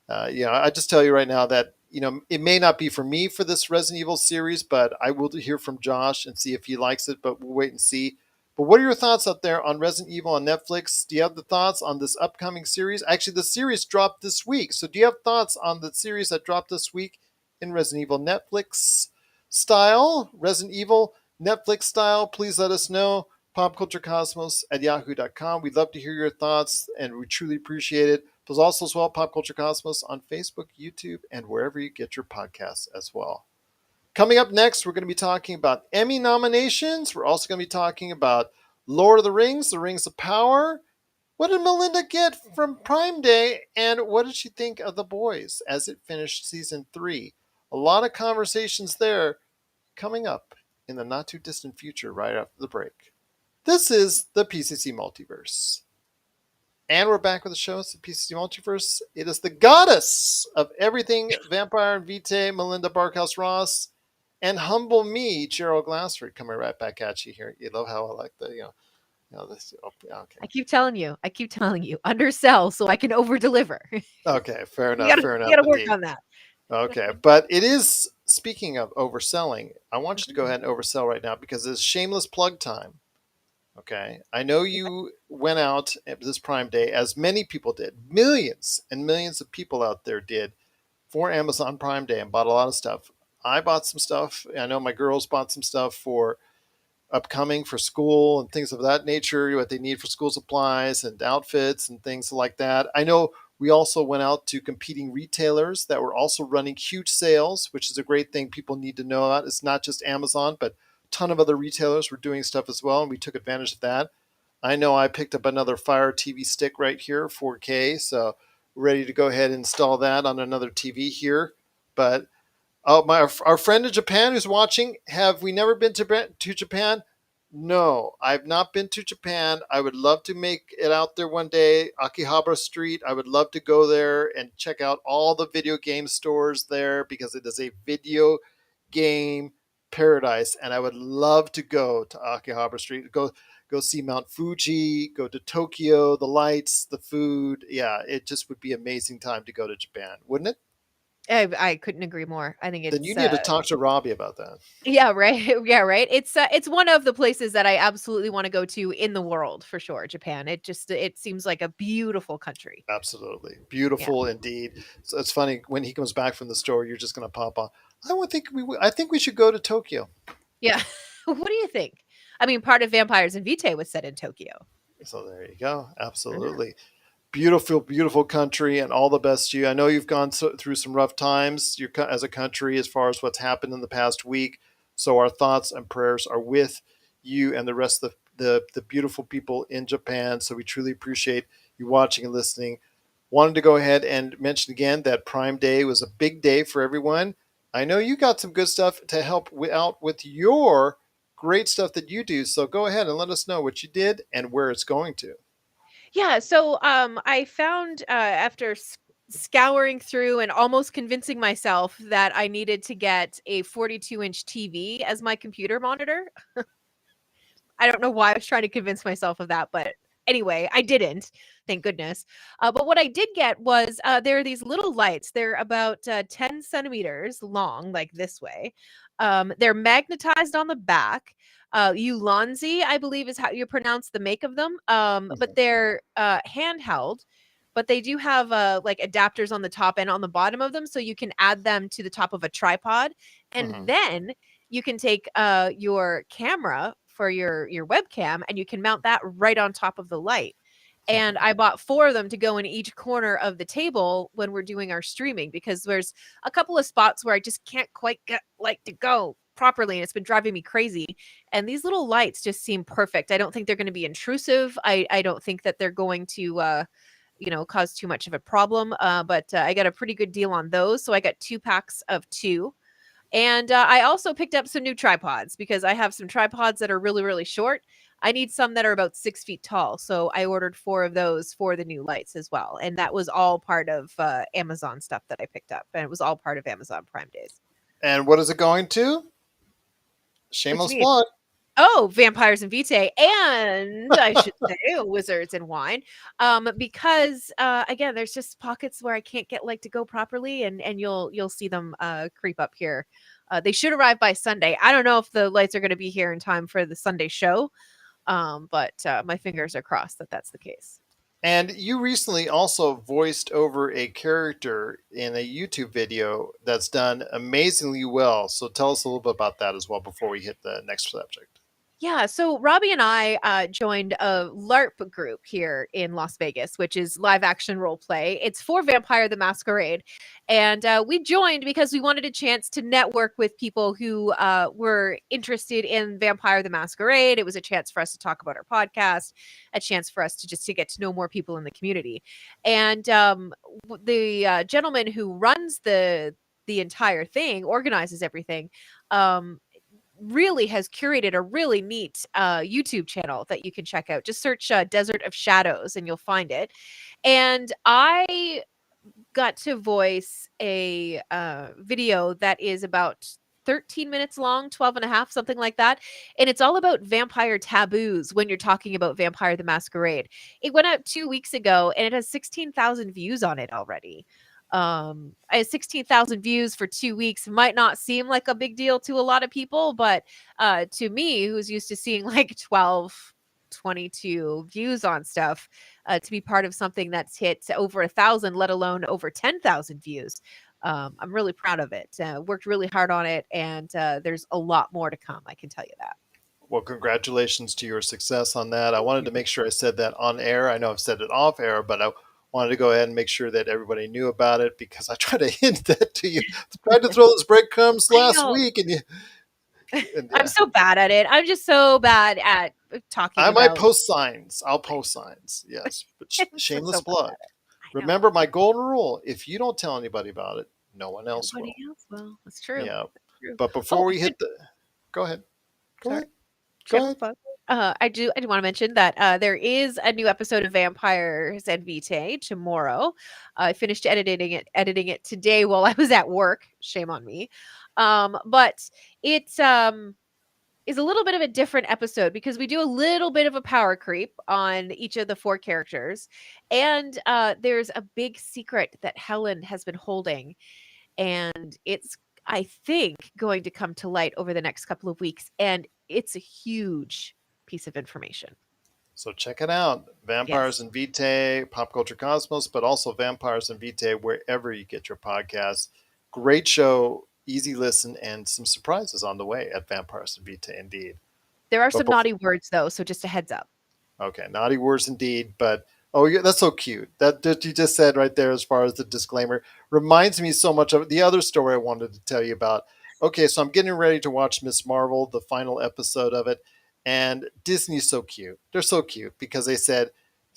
I just tell you right now that it may not be for me for this Resident Evil series, but I will hear from Josh and see if he likes it. But we'll wait and see. But what are your thoughts out there on Resident Evil on Netflix? Do you have the thoughts on this upcoming series? Actually, the series dropped this week. So do you have thoughts on the series that dropped this week in Resident Evil Netflix style? Resident Evil Netflix style? Please let us know. popculturecosmos@yahoo.com. We'd love to hear your thoughts, and we truly appreciate it. There's also as well Pop Culture Cosmos on Facebook, YouTube, and wherever you get your podcasts as well. Coming up next, we're going to be talking about Emmy nominations. We're also going to be talking about Lord of the Rings of Power. What did Melinda get from Prime Day, and what did she think of The Boys as it finished season 3? A lot of conversations there coming up in the not too distant future right after the break. This is the PCC Multiverse. And we're back with the show. It's the PCC Multiverse. It is the goddess of everything vampire and vitae, Melinda Barkhouse Ross, and humble me, Gerald Glassford, coming right back at you here. You love how I like the, this. Oh, okay. I keep telling you, undersell so I can over deliver. Okay, fair enough. You gotta work on that. Okay, but it is, speaking of overselling, I want you to go ahead and oversell right now because it's shameless plug time. Okay, I know you went out at this Prime Day, as many people did. Millions and millions of people out there did for Amazon Prime Day and bought a lot of stuff. I bought some stuff. I know my girls bought some stuff for upcoming for school and things of that nature, what they need for school supplies and outfits and things like that. I know we also went out to competing retailers that were also running huge sales, which is a great thing people need to know about. It's not just Amazon, but a ton of other retailers were doing stuff as well, and we took advantage of that. I know I picked up another Fire TV stick right here, 4K, so ready to go ahead and install that on another TV here. But our friend in Japan who's watching, have we never been to Japan? No, I've not been to Japan. I would love to make it out there one day. Akihabara Street, I would love to go there and check out all the video game stores there because it is a video game paradise, and I would love to go to Akihabara Street. Go see Mount Fuji, go to Tokyo, the lights, the food. Yeah, it just would be an amazing time to go to Japan, wouldn't it? I couldn't agree more. I think Then you it's need to talk to Robbie about that. yeah, right. Yeah, right. It's one of the places that I absolutely want to go to in the world for sure. Japan. It seems like a beautiful country. Absolutely. Yeah. Beautiful indeed. So it's funny when he comes back from the store, you're just going to pop on. I think we should go to Tokyo. Yeah. What do you think? I mean, part of Vampires and Vitae was set in Tokyo. So there you go. Absolutely. Beautiful, beautiful country, and all the best to you. I know you've gone through some rough times as a country as far as what's happened in the past week. So our thoughts and prayers are with you and the rest of the beautiful people in Japan. So we truly appreciate you watching and listening. Wanted to go ahead and mention again that Prime Day was a big day for everyone. I know you got some good stuff to help out with your great stuff that you do. So go ahead and let us know what you did and where it's going to. Yeah, so I found after scouring through and almost convincing myself that I needed to get a 42-inch TV as my computer monitor. I don't know why I was trying to convince myself of that, but anyway, I didn't. Thank goodness. But what I did get was there are these little lights. They're about 10 centimeters long, like this way. They're magnetized on the back. Ulanzi, I believe, is how you pronounce the make of them. But they're handheld. But they do have like adapters on the top and on the bottom of them, so you can add them to the top of a tripod, and then you can take your camera for your webcam, and you can mount that right on top of the light. And I bought 4 of them to go in each corner of the table when we're doing our streaming, because there's a couple of spots where I just can't quite get light to go. properly, and it's been driving me crazy. And these little lights just seem perfect. I don't think they're going to be intrusive. I don't think that they're going to cause too much of a problem. But I got a pretty good deal on those, so I got 2 packs of 2. And I also picked up some new tripods because I have some tripods that are really, really short. I need some that are about 6 feet tall. So I ordered 4 of those for the new lights as well. And that was all part of Amazon stuff that I picked up. And it was all part of Amazon Prime Days. And what is it going to? What do Shameless you mean? plug. Oh, Vampires and Vitae, and I should say Wizards and Wine. Because again, there's just pockets where I can't get light to go properly, and you'll see them creep up here. They should arrive by Sunday. I don't know if the lights are going to be here in time for the Sunday show, but my fingers are crossed that that's the case. And you recently also voiced over a character in a YouTube video that's done amazingly well. So tell us a little bit about that as well before we hit the next subject. Yeah, so Robbie and I joined a LARP group here in Las Vegas, which is live action role play. It's for Vampire the Masquerade. And we joined because we wanted a chance to network with people who were interested in Vampire the Masquerade. It was a chance for us to talk about our podcast, a chance for us to just to get to know more people in the community. And the gentleman who runs the entire thing, organizes everything, really has curated a really neat YouTube channel that you can check out. Just search Desert of Shadows and you'll find it. And I got to voice a video that is about 13 minutes long, 12 and a half, something like that. And it's all about vampire taboos when you're talking about Vampire the Masquerade. It went out 2 weeks ago and it has 16,000 views on it already. 16,000 views for 2 weeks might not seem like a big deal to a lot of people, but to me, who's used to seeing like 12, 22 views on stuff, to be part of something that's hit over 1,000, let alone over 10,000 views. I'm really proud of it. Worked really hard on it, and there's a lot more to come. I can tell you that. Well, congratulations to your success on that. I wanted to you. make sure I said that on air. I know I've said it off air, but I wanted to go ahead and make sure that everybody knew about it because I tried to hint that to you. I tried to throw those breadcrumbs I last know. week, and I'm yeah. so bad at it. I'm just so bad at talking I might about. post signs. I'll post signs. Yes, but I'm shameless so bad plug. at it. I know. Remember my golden rule: if you don't tell anybody about it, no one else Nobody will. else will. That's true. Yeah. That's true. But Oh, before I we should. hit the, go ahead. Go Sorry. ahead. Go Shameless ahead. plug. I do want to mention that there is a new episode of Vampires and Vitae tomorrow. I finished editing it today while I was at work. Shame on me. But it is a little bit of a different episode because we do a little bit of a power creep on each of the 4 characters, and there's a big secret that Helen has been holding, and it's, I think, going to come to light over the next couple of weeks, and it's a huge piece of information. So check it out. Vampires Yes. and Vitae, Pop Culture Cosmos, but also Vampires and Vitae wherever you get your podcasts. Great show, easy listen, and some surprises on the way at Vampires and Vitae indeed. There are But some before, naughty words though, so just a heads up. okay, naughty words indeed, but oh, yeah, that's so cute. That you just said right there, as far as the disclaimer, reminds me so much of the other story I wanted to tell you about. Okay, so I'm getting ready to watch Miss Marvel, the final episode of it, and Disney's so cute. They're so cute because they said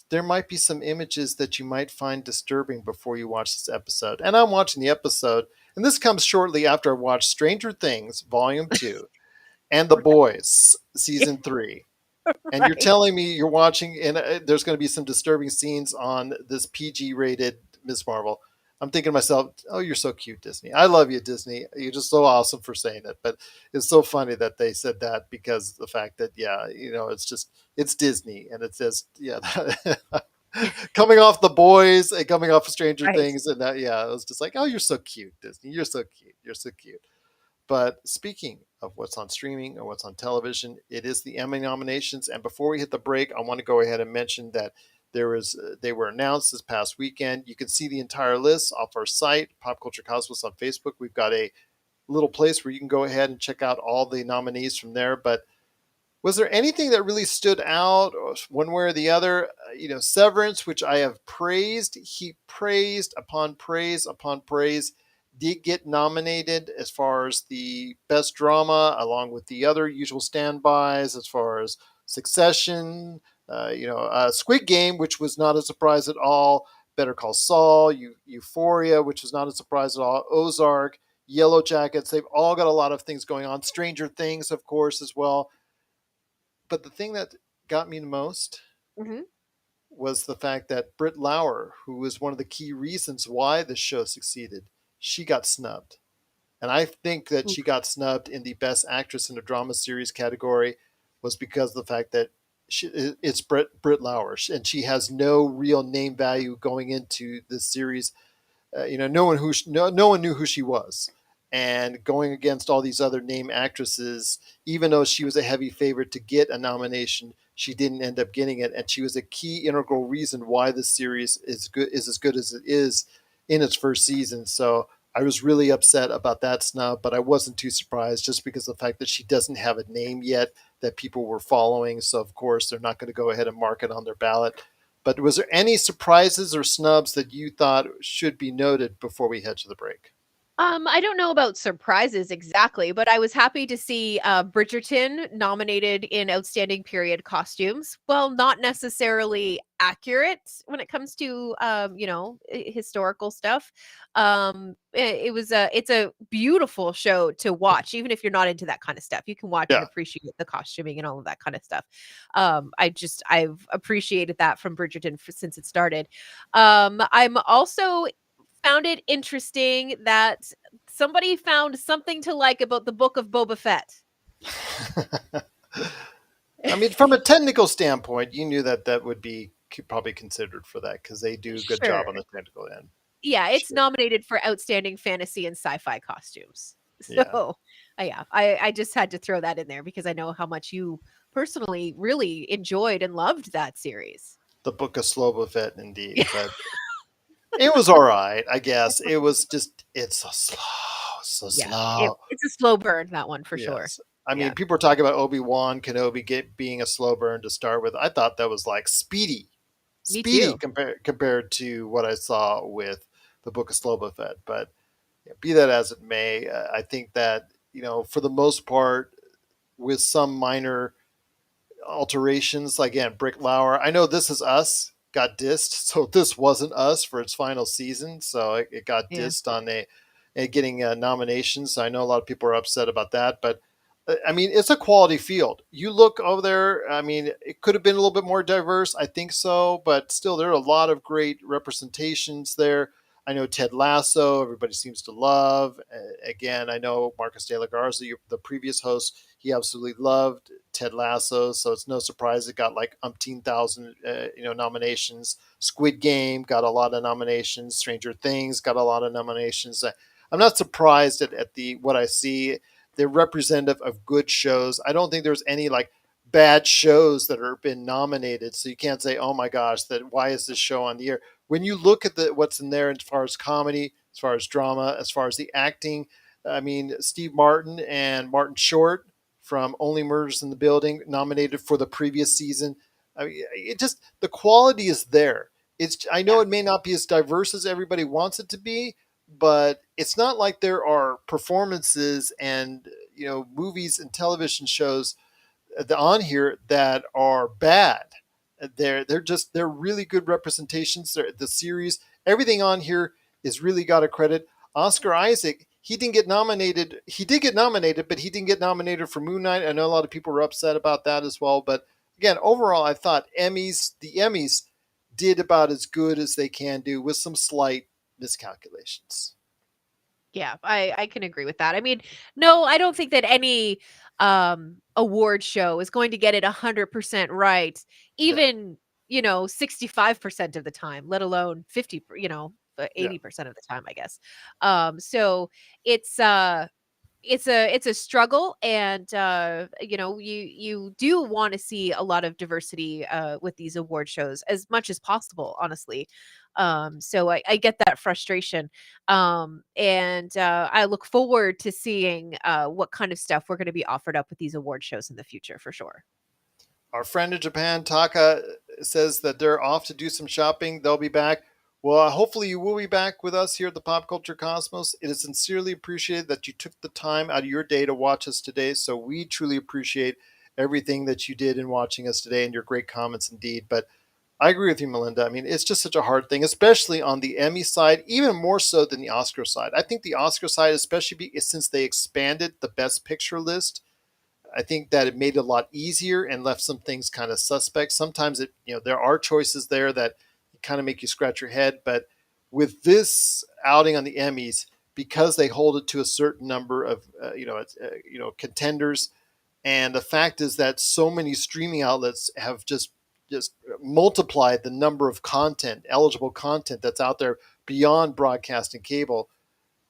there might be some images that you might find disturbing before you watch this episode. And I'm watching the episode, and this comes shortly after I watched Stranger Things Volume 2 and The Boys Season 3, and you're Right. telling me you're watching and there's going to be some disturbing scenes on this PG rated Miss Marvel. I'm thinking to myself, oh, you're so cute, Disney. I love you, Disney. You're just so awesome for saying it. But it's so funny that they said that because the fact that, yeah, it's Disney. And it says, yeah, coming off The Boys and coming off of Stranger Right. Things. And that, yeah, it was just like, oh, you're so cute, Disney. You're so cute. You're so cute. But speaking of what's on streaming or what's on television, it is the Emmy nominations. And before we hit the break, I want to go ahead and mention that they were announced this past weekend. You can see the entire list off our site, Pop Culture Cosmos on Facebook. We've got a little place where you can go ahead and check out all the nominees from there. But was there anything that really stood out one way or the other? Severance, which I have praised, heap praised upon praise upon praise, did get nominated as far as the best drama, along with the other usual standbys, as far as Succession, Squid Game, which was not a surprise at all. Better Call Saul, Euphoria, which was not a surprise at all. Ozark, Yellow Jackets, they've all got a lot of things going on. Stranger Things, of course, as well. But the thing that got me the most Hmm. was the fact that Britt Lauer, who was one of the key reasons why the show succeeded, she got snubbed. And I think that she got snubbed in the Best Actress in a Drama Series category was because of the fact that it's Britt Lauer, and she has no real name value going into this series. No one knew who she was, and going against all these other name actresses, even though she was a heavy favorite to get a nomination, she didn't end up getting it, and she was a key integral reason why this series is as good as it is in its first season. So I was really upset about that snub, but I wasn't too surprised just because of the fact that she doesn't have a name yet that people were following. So of course they're not going to go ahead and mark it on their ballot. But was there any surprises or snubs that you thought should be noted before we head to the break? I don't know about surprises exactly, but I was happy to see Bridgerton nominated in Outstanding Period Costumes. Well, not necessarily accurate when it comes to historical stuff. It's a beautiful show to watch, even if you're not into that kind of stuff. You can watch and Yeah. appreciate the costuming and all of that kind of stuff. I've appreciated that from Bridgerton since it started. I'm also found it interesting that somebody found something to like about the book of Boba Fett. I mean, from a technical standpoint, you knew that that would be probably considered for that because they do a good job Sure. on the technical end. Yeah, it's Sure. nominated for outstanding fantasy and sci-fi costumes. Yeah. So, yeah, I just had to throw that in there because I know how much you personally really enjoyed and loved that series. The Book of Slobo Fett, indeed. But it was all right, I guess. It was just, it's so slow, so Yeah, slow. it's a slow burn, that one for sure. Yes. I Yeah. mean, people are talking about Obi-Wan Kenobi being a slow burn to start with. I thought that was like Me speedy too. compared to what I saw with the Book of Slobo Fett. But yeah, be that as it may, I think that, for the most part, with some minor alterations. Again, Brick Lauer. I know This Is Us got dissed, so this wasn't Us for its final season, so it got Yeah. dissed on getting a nomination. So I know a lot of people are upset about that, but I mean, it's a quality field. You look over there. I mean, it could have been a little bit more diverse. I think so, but still, there are a lot of great representations there. I know Ted Lasso, everybody seems to love. Again, I know Marcus de la Garza, the previous host, he absolutely loved Ted Lasso, so it's no surprise it got like umpteen thousand, nominations. Squid Game got a lot of nominations. Stranger Things got a lot of nominations. I'm not surprised at the what I see. They're representative of good shows. I don't think there's any like bad shows that are been nominated. So you can't say, oh my gosh, that why is this show on the air? When you look at what's in there as far as comedy, as far as drama, as far as the acting, I mean, Steve Martin and Martin Short from Only Murders in the Building nominated for the previous season. I mean, it just the quality is there. I know Yeah. it may not be as diverse as everybody wants it to be, but it's not like there are performances and movies and television shows on here that are bad. They're really good representations. The series, everything on here is really got a credit. Oscar Isaac, he didn't get nominated. He did get nominated, but he didn't get nominated for Moon Knight. I know a lot of people were upset about that as well. But again, overall, I thought the Emmys did about as good as they can do with some slight miscalculations. Yeah, I can agree with that. I mean, no, I don't think that any award show is going to get it 100% right, Yeah, even, 65% of the time, let alone 50, yeah. 80% of the time, I guess. So it's it's a struggle, and you do want to see a lot of diversity with these award shows as much as possible, honestly. So I get that frustration, and I look forward to seeing what kind of stuff we're going to be offered up with these award shows in the future for sure. Our friend in Japan, Taka, says that they're off to do some shopping. They'll be back. Well, hopefully you will be back with us here at the Pop Culture Cosmos. It is sincerely appreciated that you took the time out of your day to watch us today. So we truly appreciate everything that you did in watching us today and your great comments indeed. But I agree with you, Melinda. I mean, it's just such a hard thing, especially on the Emmy side, even more so than the Oscar side. I think the Oscar side, especially since they expanded the Best Picture list, I think that it made it a lot easier and left some things kind of suspect. Sometimes there are choices there that kind of make you scratch your head, but with this outing on the Emmys, because they hold it to a certain number of contenders, and the fact is that so many streaming outlets have just multiplied the number of eligible content that's out there beyond broadcast and cable.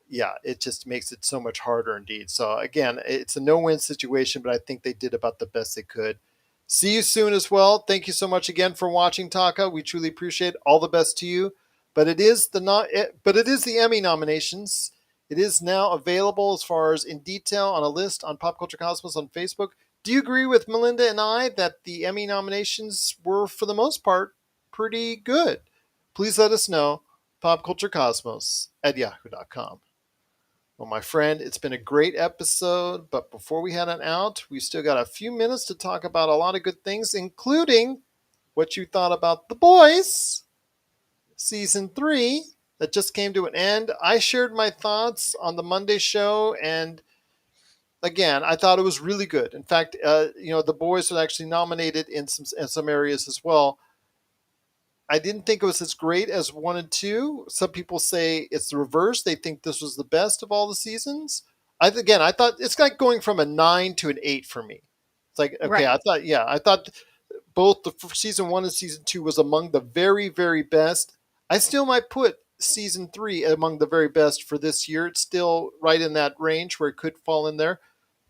Yeah, it just makes it so much harder indeed. So again, it's a no-win situation, but I think they did about the best they could. See you soon as well. Thank you so much again for watching, Taka. We truly appreciate it. All the best to you. But it is the Emmy nominations. It is now available as far as in detail on a list on Pop Culture Cosmos on Facebook. Do you agree with Melinda and I that the Emmy nominations were, for the most part, pretty good? Please let us know. popculturecosmos@yahoo.com. Well, my friend, it's been a great episode, but before we head on out, we still got a few minutes to talk about a lot of good things, including what you thought about The Boys season 3 that just came to an end. I shared my thoughts on the Monday show, and again, I thought it was really good. In fact, The Boys was actually nominated in some areas as well. I didn't think it was as great as 1 and 2. Some people say it's the reverse. They think this was the best of all the seasons. I thought it's like going from a 9 to an 8 for me. It's like, okay, Right. I thought both the season 1 and season 2 was among the very, very best. I still might put season 3 among the very best for this year. It's still right in that range where it could fall in there.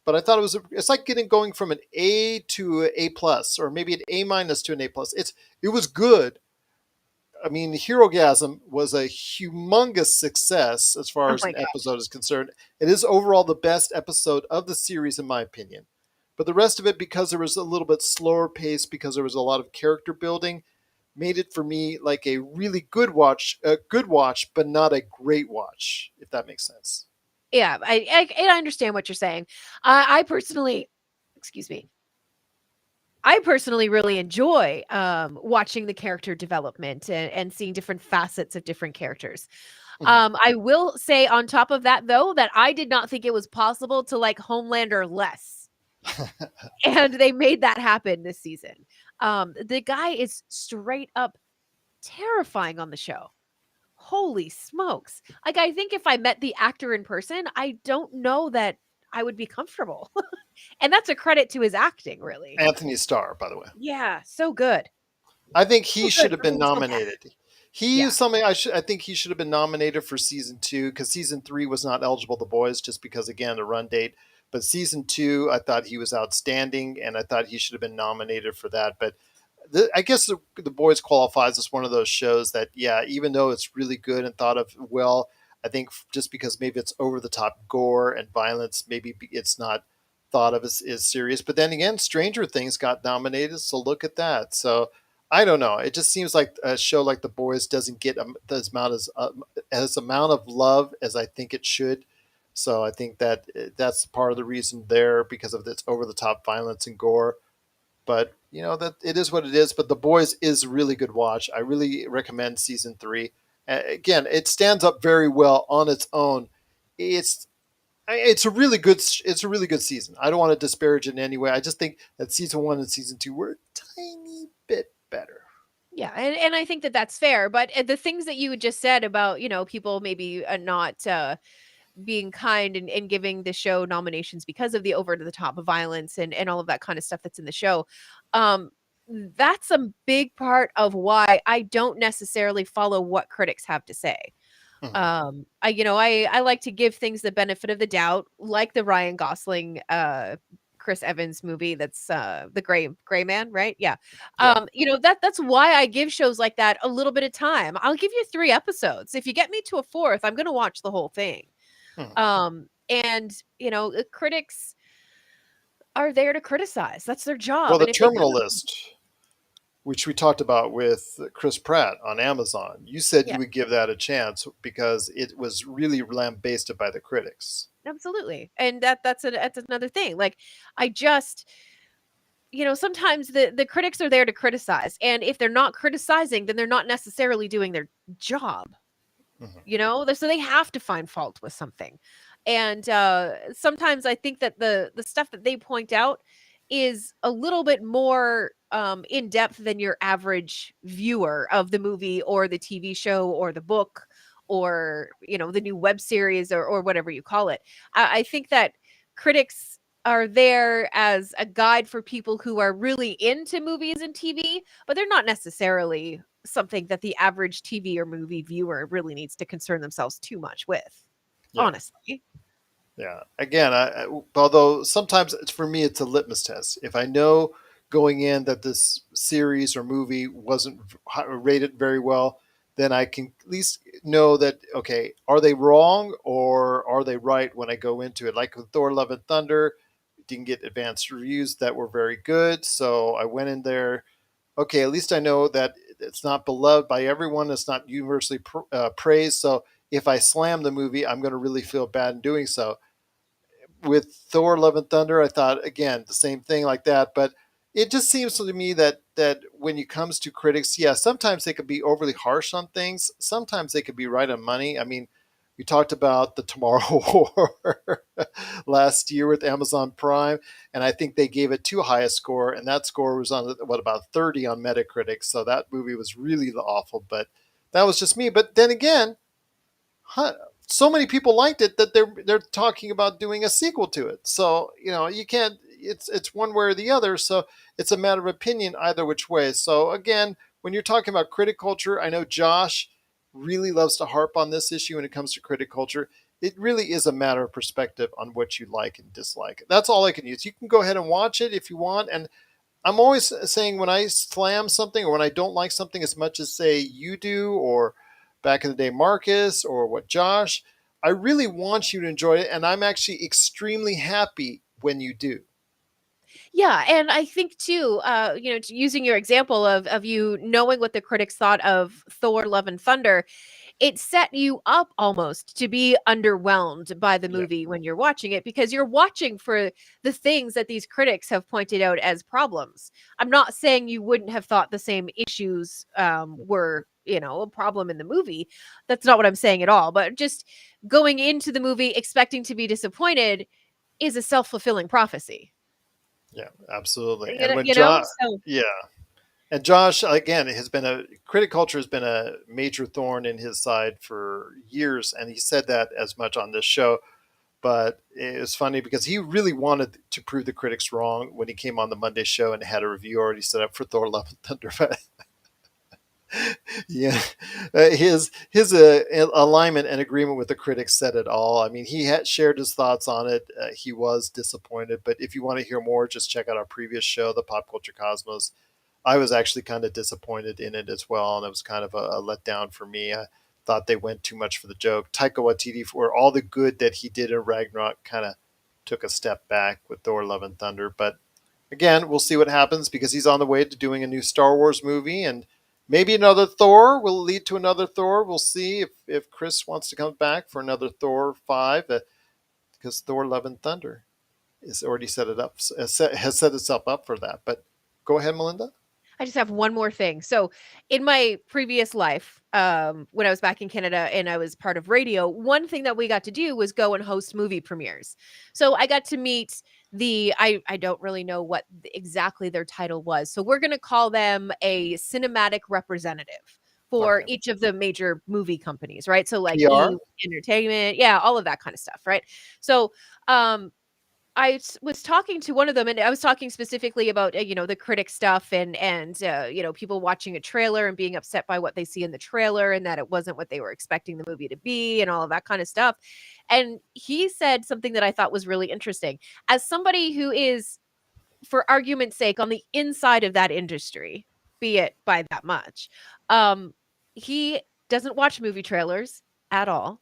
But I thought it's like going from an A to an A plus, or maybe an A minus to an A plus. It was good. I mean, Hero Gasm was a humongous success as far Oh as my an gosh. episode is concerned. It is overall the best episode of the series, in my opinion. But the rest of it, because there was a little bit slower pace, because there was a lot of character building, made it for me like a really good watch, but not a great watch, if that makes sense. Yeah, I understand what you're saying. I personally, excuse me, I personally really enjoy watching the character development and seeing different facets of different characters. Mhm. I will say on top of that though that I did not think it was possible to like Homelander less, and they made that happen this season. The guy is straight up terrifying on the show. Holy smokes! Like I think if I met the actor in person, I don't know that I would be comfortable, and that's a credit to his acting, really. Anthony Starr, by the way. Yeah, so good. I think So he good should have for been being so bad. nominated. He Yeah. is something I think he should have been nominated for season 2, because season 3 was not eligible. The Boys, just because again the run date. But season 2, I thought he was outstanding, and I thought he should have been nominated for that. But I guess the Boys qualifies as one of those shows that, yeah, even though it's really good and thought of well, I think just because maybe it's over the top gore and violence, maybe it's not thought of as serious. But then again, Stranger Things got nominated, so look at that. So I don't know. It just seems like a show like The Boys doesn't get as amount of love as I think it should. So I think that that's part of the reason there, because of its over the top violence and gore. But that it is what it is. But The Boys is a really good watch. I really recommend season 3. Again, it stands up very well on its own. It's it's a really good season. I don't want to disparage it in any way. I just think that season 1 and season 2 were a tiny bit better. Yeah, and I think that that's fair, but the things that you had just said about, people maybe not being kind and giving the show nominations because of the over the top violence and all of that kind of stuff that's in the show. Um that's a big part of why I don't necessarily follow what critics have to say. Mhm. I like to give things the benefit of the doubt, like the Ryan Gosling Chris Evans movie that's the gray man, right? Yeah. Yeah. That's why I give shows like that a little bit of time. I'll give you 3 episodes. If you get me to a 4th, I'm going to watch the whole thing. Mhm. And critics are there to criticize. That's their Well, job. the And if they Terminal come, List. which we talked about with Chris Pratt on Amazon. You said Yeah, you would give that a chance because it was really lambasted by the critics. absolutely. And that's another thing. Like, I just, sometimes the critics are there to criticize, and if they're not criticizing, then they're not necessarily doing their job. Mhm. So they have to find fault with something. And sometimes I think that the stuff that they point out is a little bit more in depth than your average viewer of the movie or the TV show or the book, or the new web series, or whatever you call it. I think that critics are there as a guide for people who are really into movies and TV, but they're not necessarily something that the average TV or movie viewer really needs to concern themselves too much with, Yeah. honestly. Yeah. Again, although sometimes for me it's a litmus test. If I know going in that this series or movie wasn't rated very well, then I can at least know that okay, are they wrong or are they right when I go into it? Like with Thor: Love and Thunder, didn't get advanced reviews that were very good, so I went in there. Okay, at least I know that it's not beloved by everyone. It's not universally praised. So if I slam the movie, I'm going to really feel bad in doing so. With Thor: Love and Thunder, I thought again the same thing like that. But it just seems to me that when it comes to critics, yeah, sometimes they could be overly harsh on things. Sometimes they could be right on money. I mean, we talked about the Tomorrow War last year with Amazon Prime, and I think they gave it too high a score, and that score was on what about 30 on Metacritic. So that movie was really awful. But that was just me. But then again, so many people liked it that they're talking about doing a sequel to it. So you can't. It's one way or the other. So it's a matter of opinion either which way. So again, when you're talking about critic culture, I know Josh really loves to harp on this issue when it comes to critic culture. It really is a matter of perspective on what you like and dislike. That's all I can use. You can go ahead and watch it if you want, and I'm always saying when I slam something or when I don't like something as much as say you do or back in the day Marcus or what Josh, I really want you to enjoy it and I'm actually extremely happy when you do. Yeah, and I think too, using your example of you knowing what the critics thought of Thor: Love and Thunder, it set you up almost to be underwhelmed by the Yeah. movie when you're watching it, because you're watching for the things that these critics have pointed out as problems. I'm not saying you wouldn't have thought the same issues were, a problem in the movie. That's not what I'm saying at all. But just going into the movie expecting to be disappointed is a self-fulfilling prophecy. Yeah, absolutely. You And know, when you know? Josh, So yeah, and Josh again has been a critic culture has been a major thorn in his side for years, and he said that as much on this show. But it was funny because he really wanted to prove the critics wrong when he came on the Monday show and had a review already set up for Thor: Love and Thunder. But yeah, his alignment and agreement with the critics said it all. I mean, he had shared his thoughts on it. He was disappointed, but if you want to hear more, just check out our previous show, the Pop Culture Cosmos. I was actually kind of disappointed in it as well, and it was kind of a letdown for me. I thought they went too much for the joke. Taika Waititi, for all the good that he did in Ragnarok, kind of took a step back with Thor: Love and Thunder. But again, we'll see what happens because he's on the way to doing a new Star Wars movie, and maybe another Thor will lead to another Thor. We'll see if Chris wants to come back for another Thor 5, because Thor: Love and Thunder is already set it up has set itself up for that. But go ahead, Melinda. I just have one more thing. So, in my previous life, when I was back in Canada and I was part of radio, one thing that we got to do was go and host movie premieres. So I got to meet I don't really know what exactly their title was. So we're going to call them a cinematic representative for Okay. each of the major movie companies, right? So like PR. E Entertainment, yeah, all of that kind of stuff, right? So, um was talking to one of them, and I was talking specifically about, the critic stuff, and people watching a trailer and being upset by what they see in the trailer and that it wasn't what they were expecting the movie to be and all of that kind of stuff. And he said something that I thought was really interesting. As somebody who is, for argument's sake, on the inside of that industry, be it by that much, um, he doesn't watch movie trailers at all.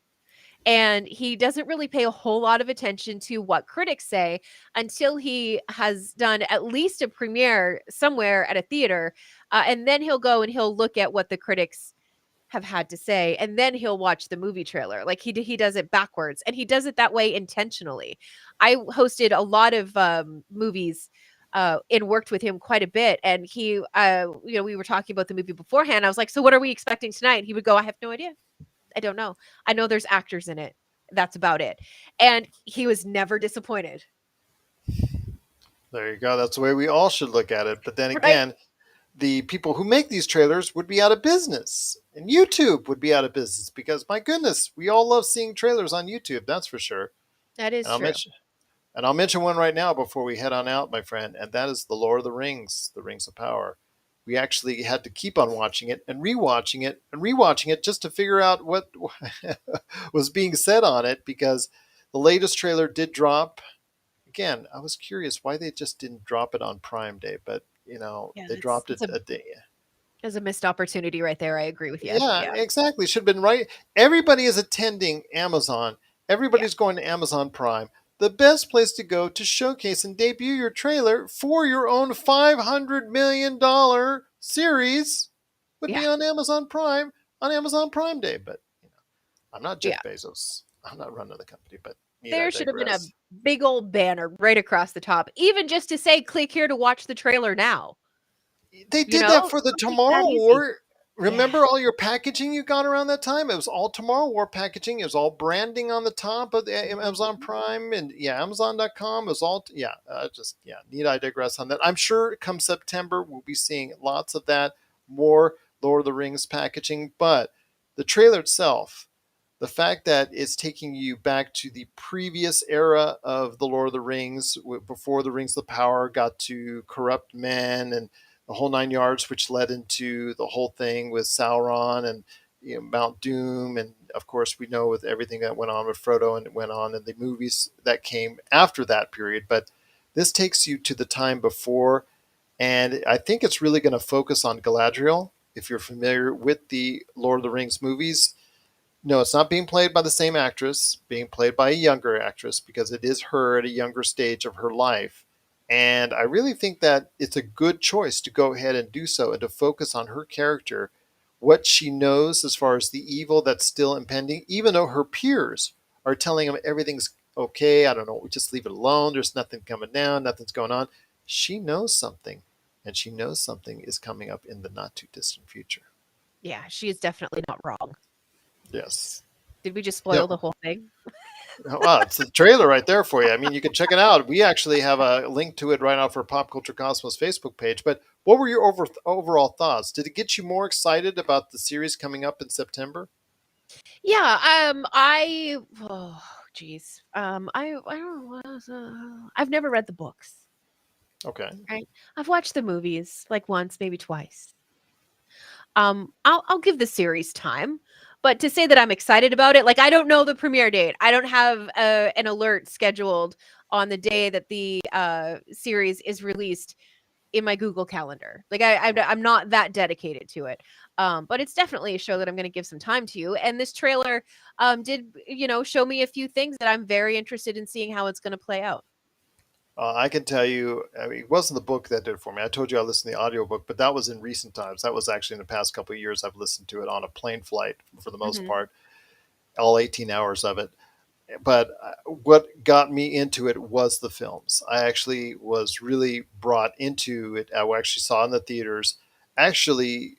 and he doesn't really pay a whole lot of attention to what critics say until he has done at least a premiere somewhere at a theater, and then he'll go and he'll look at what the critics have had to say, and then he'll watch the movie trailer. Like he does it backwards, and he does it that way intentionally. I hosted a lot of movies and worked with him quite a bit, and he we were talking about the movie beforehand. I was like, so what are we expecting tonight? He would go, I have no idea. I don't know. I know there's actors in it. That's about it. And he was never disappointed. There you go. That's the way we all should look at it. But then Right? again, the people who make these trailers would be out of business, and YouTube would be out of business because my goodness, we all love seeing trailers on YouTube. That's for sure. That And is I'll true. mention and I'll mention one right now before we head on out, my friend, and that is the Lord of the Rings, the Rings of Power. We actually had to keep on watching it and rewatching it and rewatching it just to figure out what was being said on it because the latest trailer did drop. Again, I was curious why they just didn't drop it on Prime Day, but Yeah, they that's dropped it a day. that's a missed opportunity right there. I agree with you. Yeah, Yeah. exactly. Should have been right. Everybody is attending Amazon. Yeah. Everybody's going to Amazon Prime. The best place to go to showcase and debut your trailer for your own $500 million series would Yeah. be on Amazon Prime on Amazon Prime Day. But I'm not Jeff Yeah. Bezos. I'm not running the company, but need I There should have been a digress. big old banner right across the top, even just to say click here to watch the trailer now. They You did that know? for the Something that Tomorrow easy. War. Yeah. Remember all your packaging you got around that time? It was all Tomorrow War packaging. It was all branding on the top of the Amazon Mhm. Prime and yeah, Amazon.com. It was all yeah. Just yeah. Need I digress on that? I'm sure come September we'll be seeing lots of that more Lord of the Rings packaging, but the trailer itself, the fact that it's taking you back to the previous era of the Lord of the Rings, before the Rings of Power got to corrupt men and the whole nine yards, which led into the whole thing with Sauron and Mount Doom, and of course we know with everything that went on with Frodo and went on in the movies that came after that period. But this takes you to the time before, and I think it's really going to focus on Galadriel. If you're familiar with the Lord of the Rings movies, no, it's not being played by the same actress, being played by a younger actress because it is her at a younger stage of her life. And I really think that it's a good choice to go ahead and do so and to focus on her character, what she knows as far as the evil that's still impending, even though her peers are telling them everything's okay. I don't know, we just leave it alone. There's nothing coming down, nothing's going on. She knows something, and she knows something is coming up in the not too distant future. Yeah, she is definitely not wrong. Yes. Did we just Yep. spoil the whole thing? Wow, it's a trailer right there for you. I mean, you can check it out. We actually have a link to it right off our Pop Culture Cosmos Facebook page. But what were your overall thoughts? Did it get you more excited about the series coming up in September? Yeah, oh geez. I don't know. I've never read the books, Okay. right? I've watched the movies like once, maybe twice. I'll give the series time, but to say that I'm excited about it, like I don't know the premiere date. I don't have an alert scheduled on the day that the series is released in my Google Calendar. Like I'm not that dedicated to it. But it's definitely a show that I'm going to give some time to. And this trailer did show me a few things that I'm very interested in seeing how it's going to play out. I can tell you, I mean, it wasn't the book that did it for me. I told you I listened to the audiobook, but that was in recent times. That was actually in the past couple of years. I've listened to it on a plane flight for the most Hmm. part, all 18 hours of it. But what got me into it was the films. I actually was really brought into it. I actually saw it in the theaters. Actually,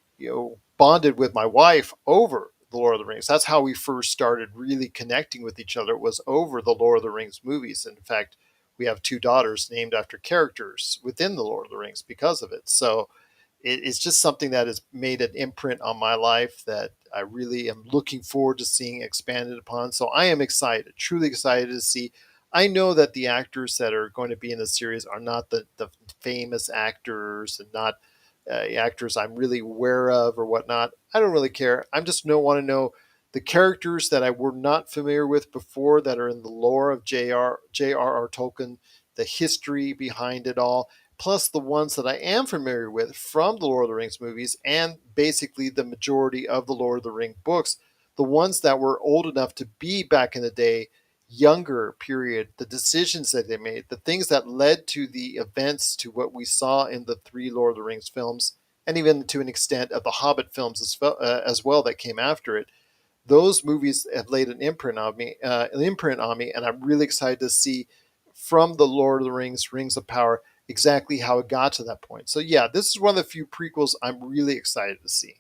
bonded with my wife over the Lord of the Rings. That's how we first started really connecting with each other. Was over the Lord of the Rings movies. And in fact, we have two daughters named after characters within the Lord of the Rings because of it. So it's just something that has made an imprint on my life that I really am looking forward to seeing expanded upon. So I am excited, truly excited to see. I know that the actors that are going to be in the series are not the famous actors and not actors I'm really aware of or whatnot. I don't really care. I just want to know the characters that I were not familiar with before that are in the lore of J.R.R. Tolkien, the history behind it all, plus the ones that I am familiar with from the Lord of the Rings movies and basically the majority of the Lord of the Ring books. the ones that were old enough to be back in the day, younger period, the decisions that they made, the things that led to the events, to what we saw in the three Lord of the Rings films, and even to an extent of the Hobbit films as well that came after it. Those movies have laid an imprint on me, and I'm really excited to see from the Lord of the Rings, Rings of Power, exactly how it got to that point. So yeah, this is one of the few prequels I'm really excited to see.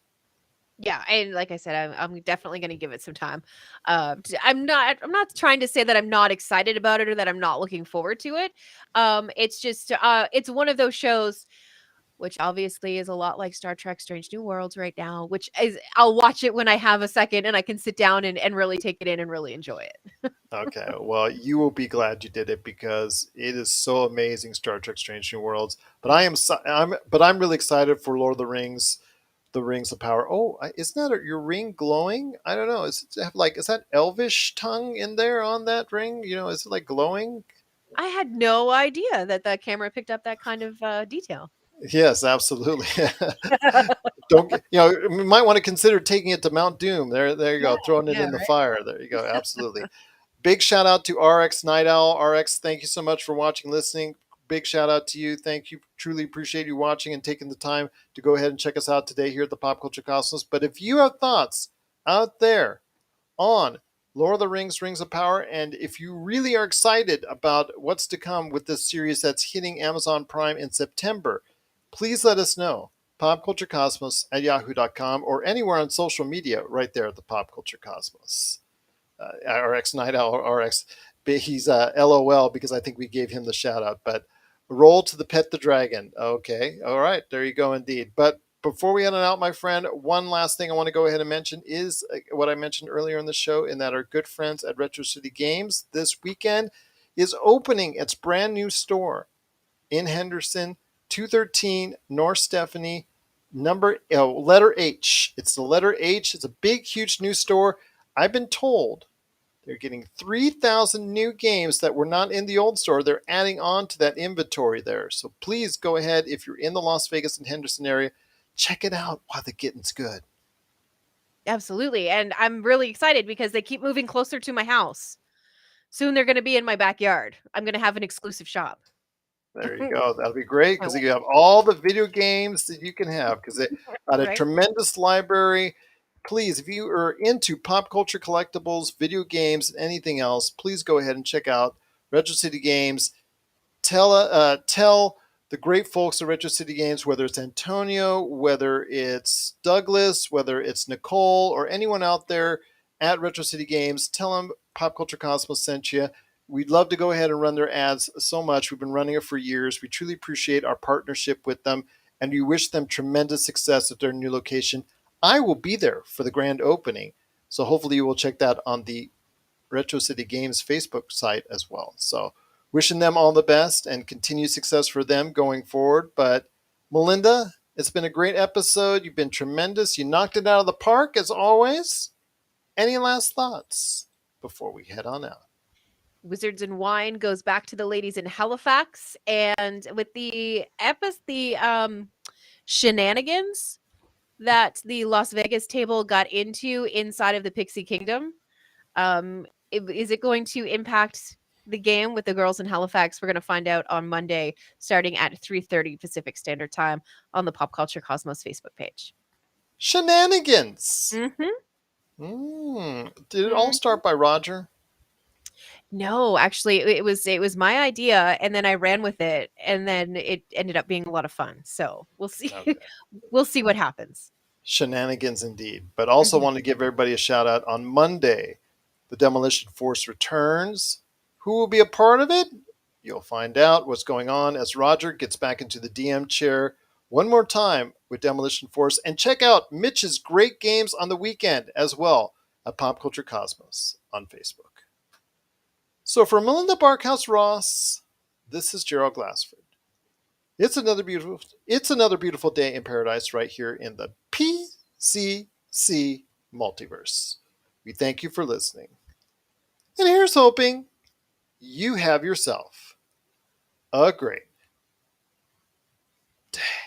Yeah, and like I said, I'm definitely gonna give it some time. I'm not trying to say that I'm not excited about it or that I'm not looking forward to it. It's just it's one of those shows which obviously is a lot like Star Trek Strange New Worlds right now, which is I'll watch it when I have a second and I can sit down and really take it in and really enjoy it. Okay, well, you will be glad you did it because it is so amazing, Star Trek: Strange New Worlds. But I'm really excited for Lord of the Rings, the Rings of Power. Oh, isn't that your ring glowing? I don't know. Is that elvish tongue in there on that ring? Is it like glowing? I had no idea that the camera picked up that kind of detail. Yes, absolutely. Don't you might want to consider taking it to Mount Doom. There you Yeah, go, throwing it yeah, in the right. fire. There you go, absolutely. Big shout out to RX Night Owl. RX, thank you so much for watching, listening. Big shout out to you. Thank you. Truly appreciate you watching and taking the time to go ahead and check us out today here at the Pop Culture Cosmos. But if you have thoughts out there on Lord of the Rings, Rings of Power, and if you really are excited about what's to come with this series that's hitting Amazon Prime in September, please let us know. PopCultureCosmos at yahoo.com or anywhere on social media right there at the Pop Culture Cosmos. RX Night Owl, RX, he's LOL because I think we gave him the shout out. But roll to the pet the dragon. Okay, all right, there you go indeed. But before we head on out, my friend, one last thing I want to go ahead and mention is what I mentioned earlier in the show, in that our good friends at Retro City Games this weekend is opening its brand new store in Henderson, 213 North Stephanie, letter H. It's the letter H. It's a big, huge new store. I've been told they're getting 3,000 new games that were not in the old store. They're adding on to that inventory there. So please go ahead, if you're in the Las Vegas and Henderson area, check it out while the getting's good. Absolutely. And I'm really excited because they keep moving closer to my house. Soon they're going to be in my backyard. I'm going to have an exclusive shop. There you go. That'll be great I because love you have all the video games that you can have because it got a right? tremendous library. Please, if you are into pop culture collectibles, video games, and anything else, please go ahead and check out Retro City Games. Tell the great folks at Retro City Games, whether it's Antonio, whether it's Douglas, whether it's Nicole, or anyone out there at Retro City Games, tell them Pop Culture Cosmos sent you. We'd love to go ahead and run their ads so much. We've been running it for years. We truly appreciate our partnership with them, and we wish them tremendous success at their new location. I will be there for the grand opening, so hopefully you will check that on the Retro City Games Facebook site as well. So wishing them all the best and continued success for them going forward. But Melinda, it's been a great episode. You've been tremendous. You knocked it out of the park as always. Any last thoughts before we head on out? Wizards and Wine goes back to the ladies in Halifax, and with the shenanigans that the Las Vegas table got into inside of the Pixie Kingdom, is it going to impact the game with the girls in Halifax? We're going to find out on Monday, starting at 3:30 Pacific Standard Time on the Pop Culture Cosmos Facebook page. Shenanigans. Mm-hmm. Did it all Mm-hmm. start by Roger? No, actually, it was my idea, and then I ran with it, and then it ended up being a lot of fun. So we'll see, Okay. we'll see what happens. Shenanigans indeed. But also Mhm. want to give everybody a shout out on Monday. The Demolition Force returns. Who will be a part of it? You'll find out what's going on as Roger gets back into the DM chair one more time with Demolition Force. And check out Mitch's great games on the weekend as well at Pop Culture Cosmos on Facebook. So for Melinda Barkhouse Ross, this is Gerald Glassford. It's another beautiful day in paradise right here in the PCC Multiverse. We thank you for listening. And here's hoping you have yourself a great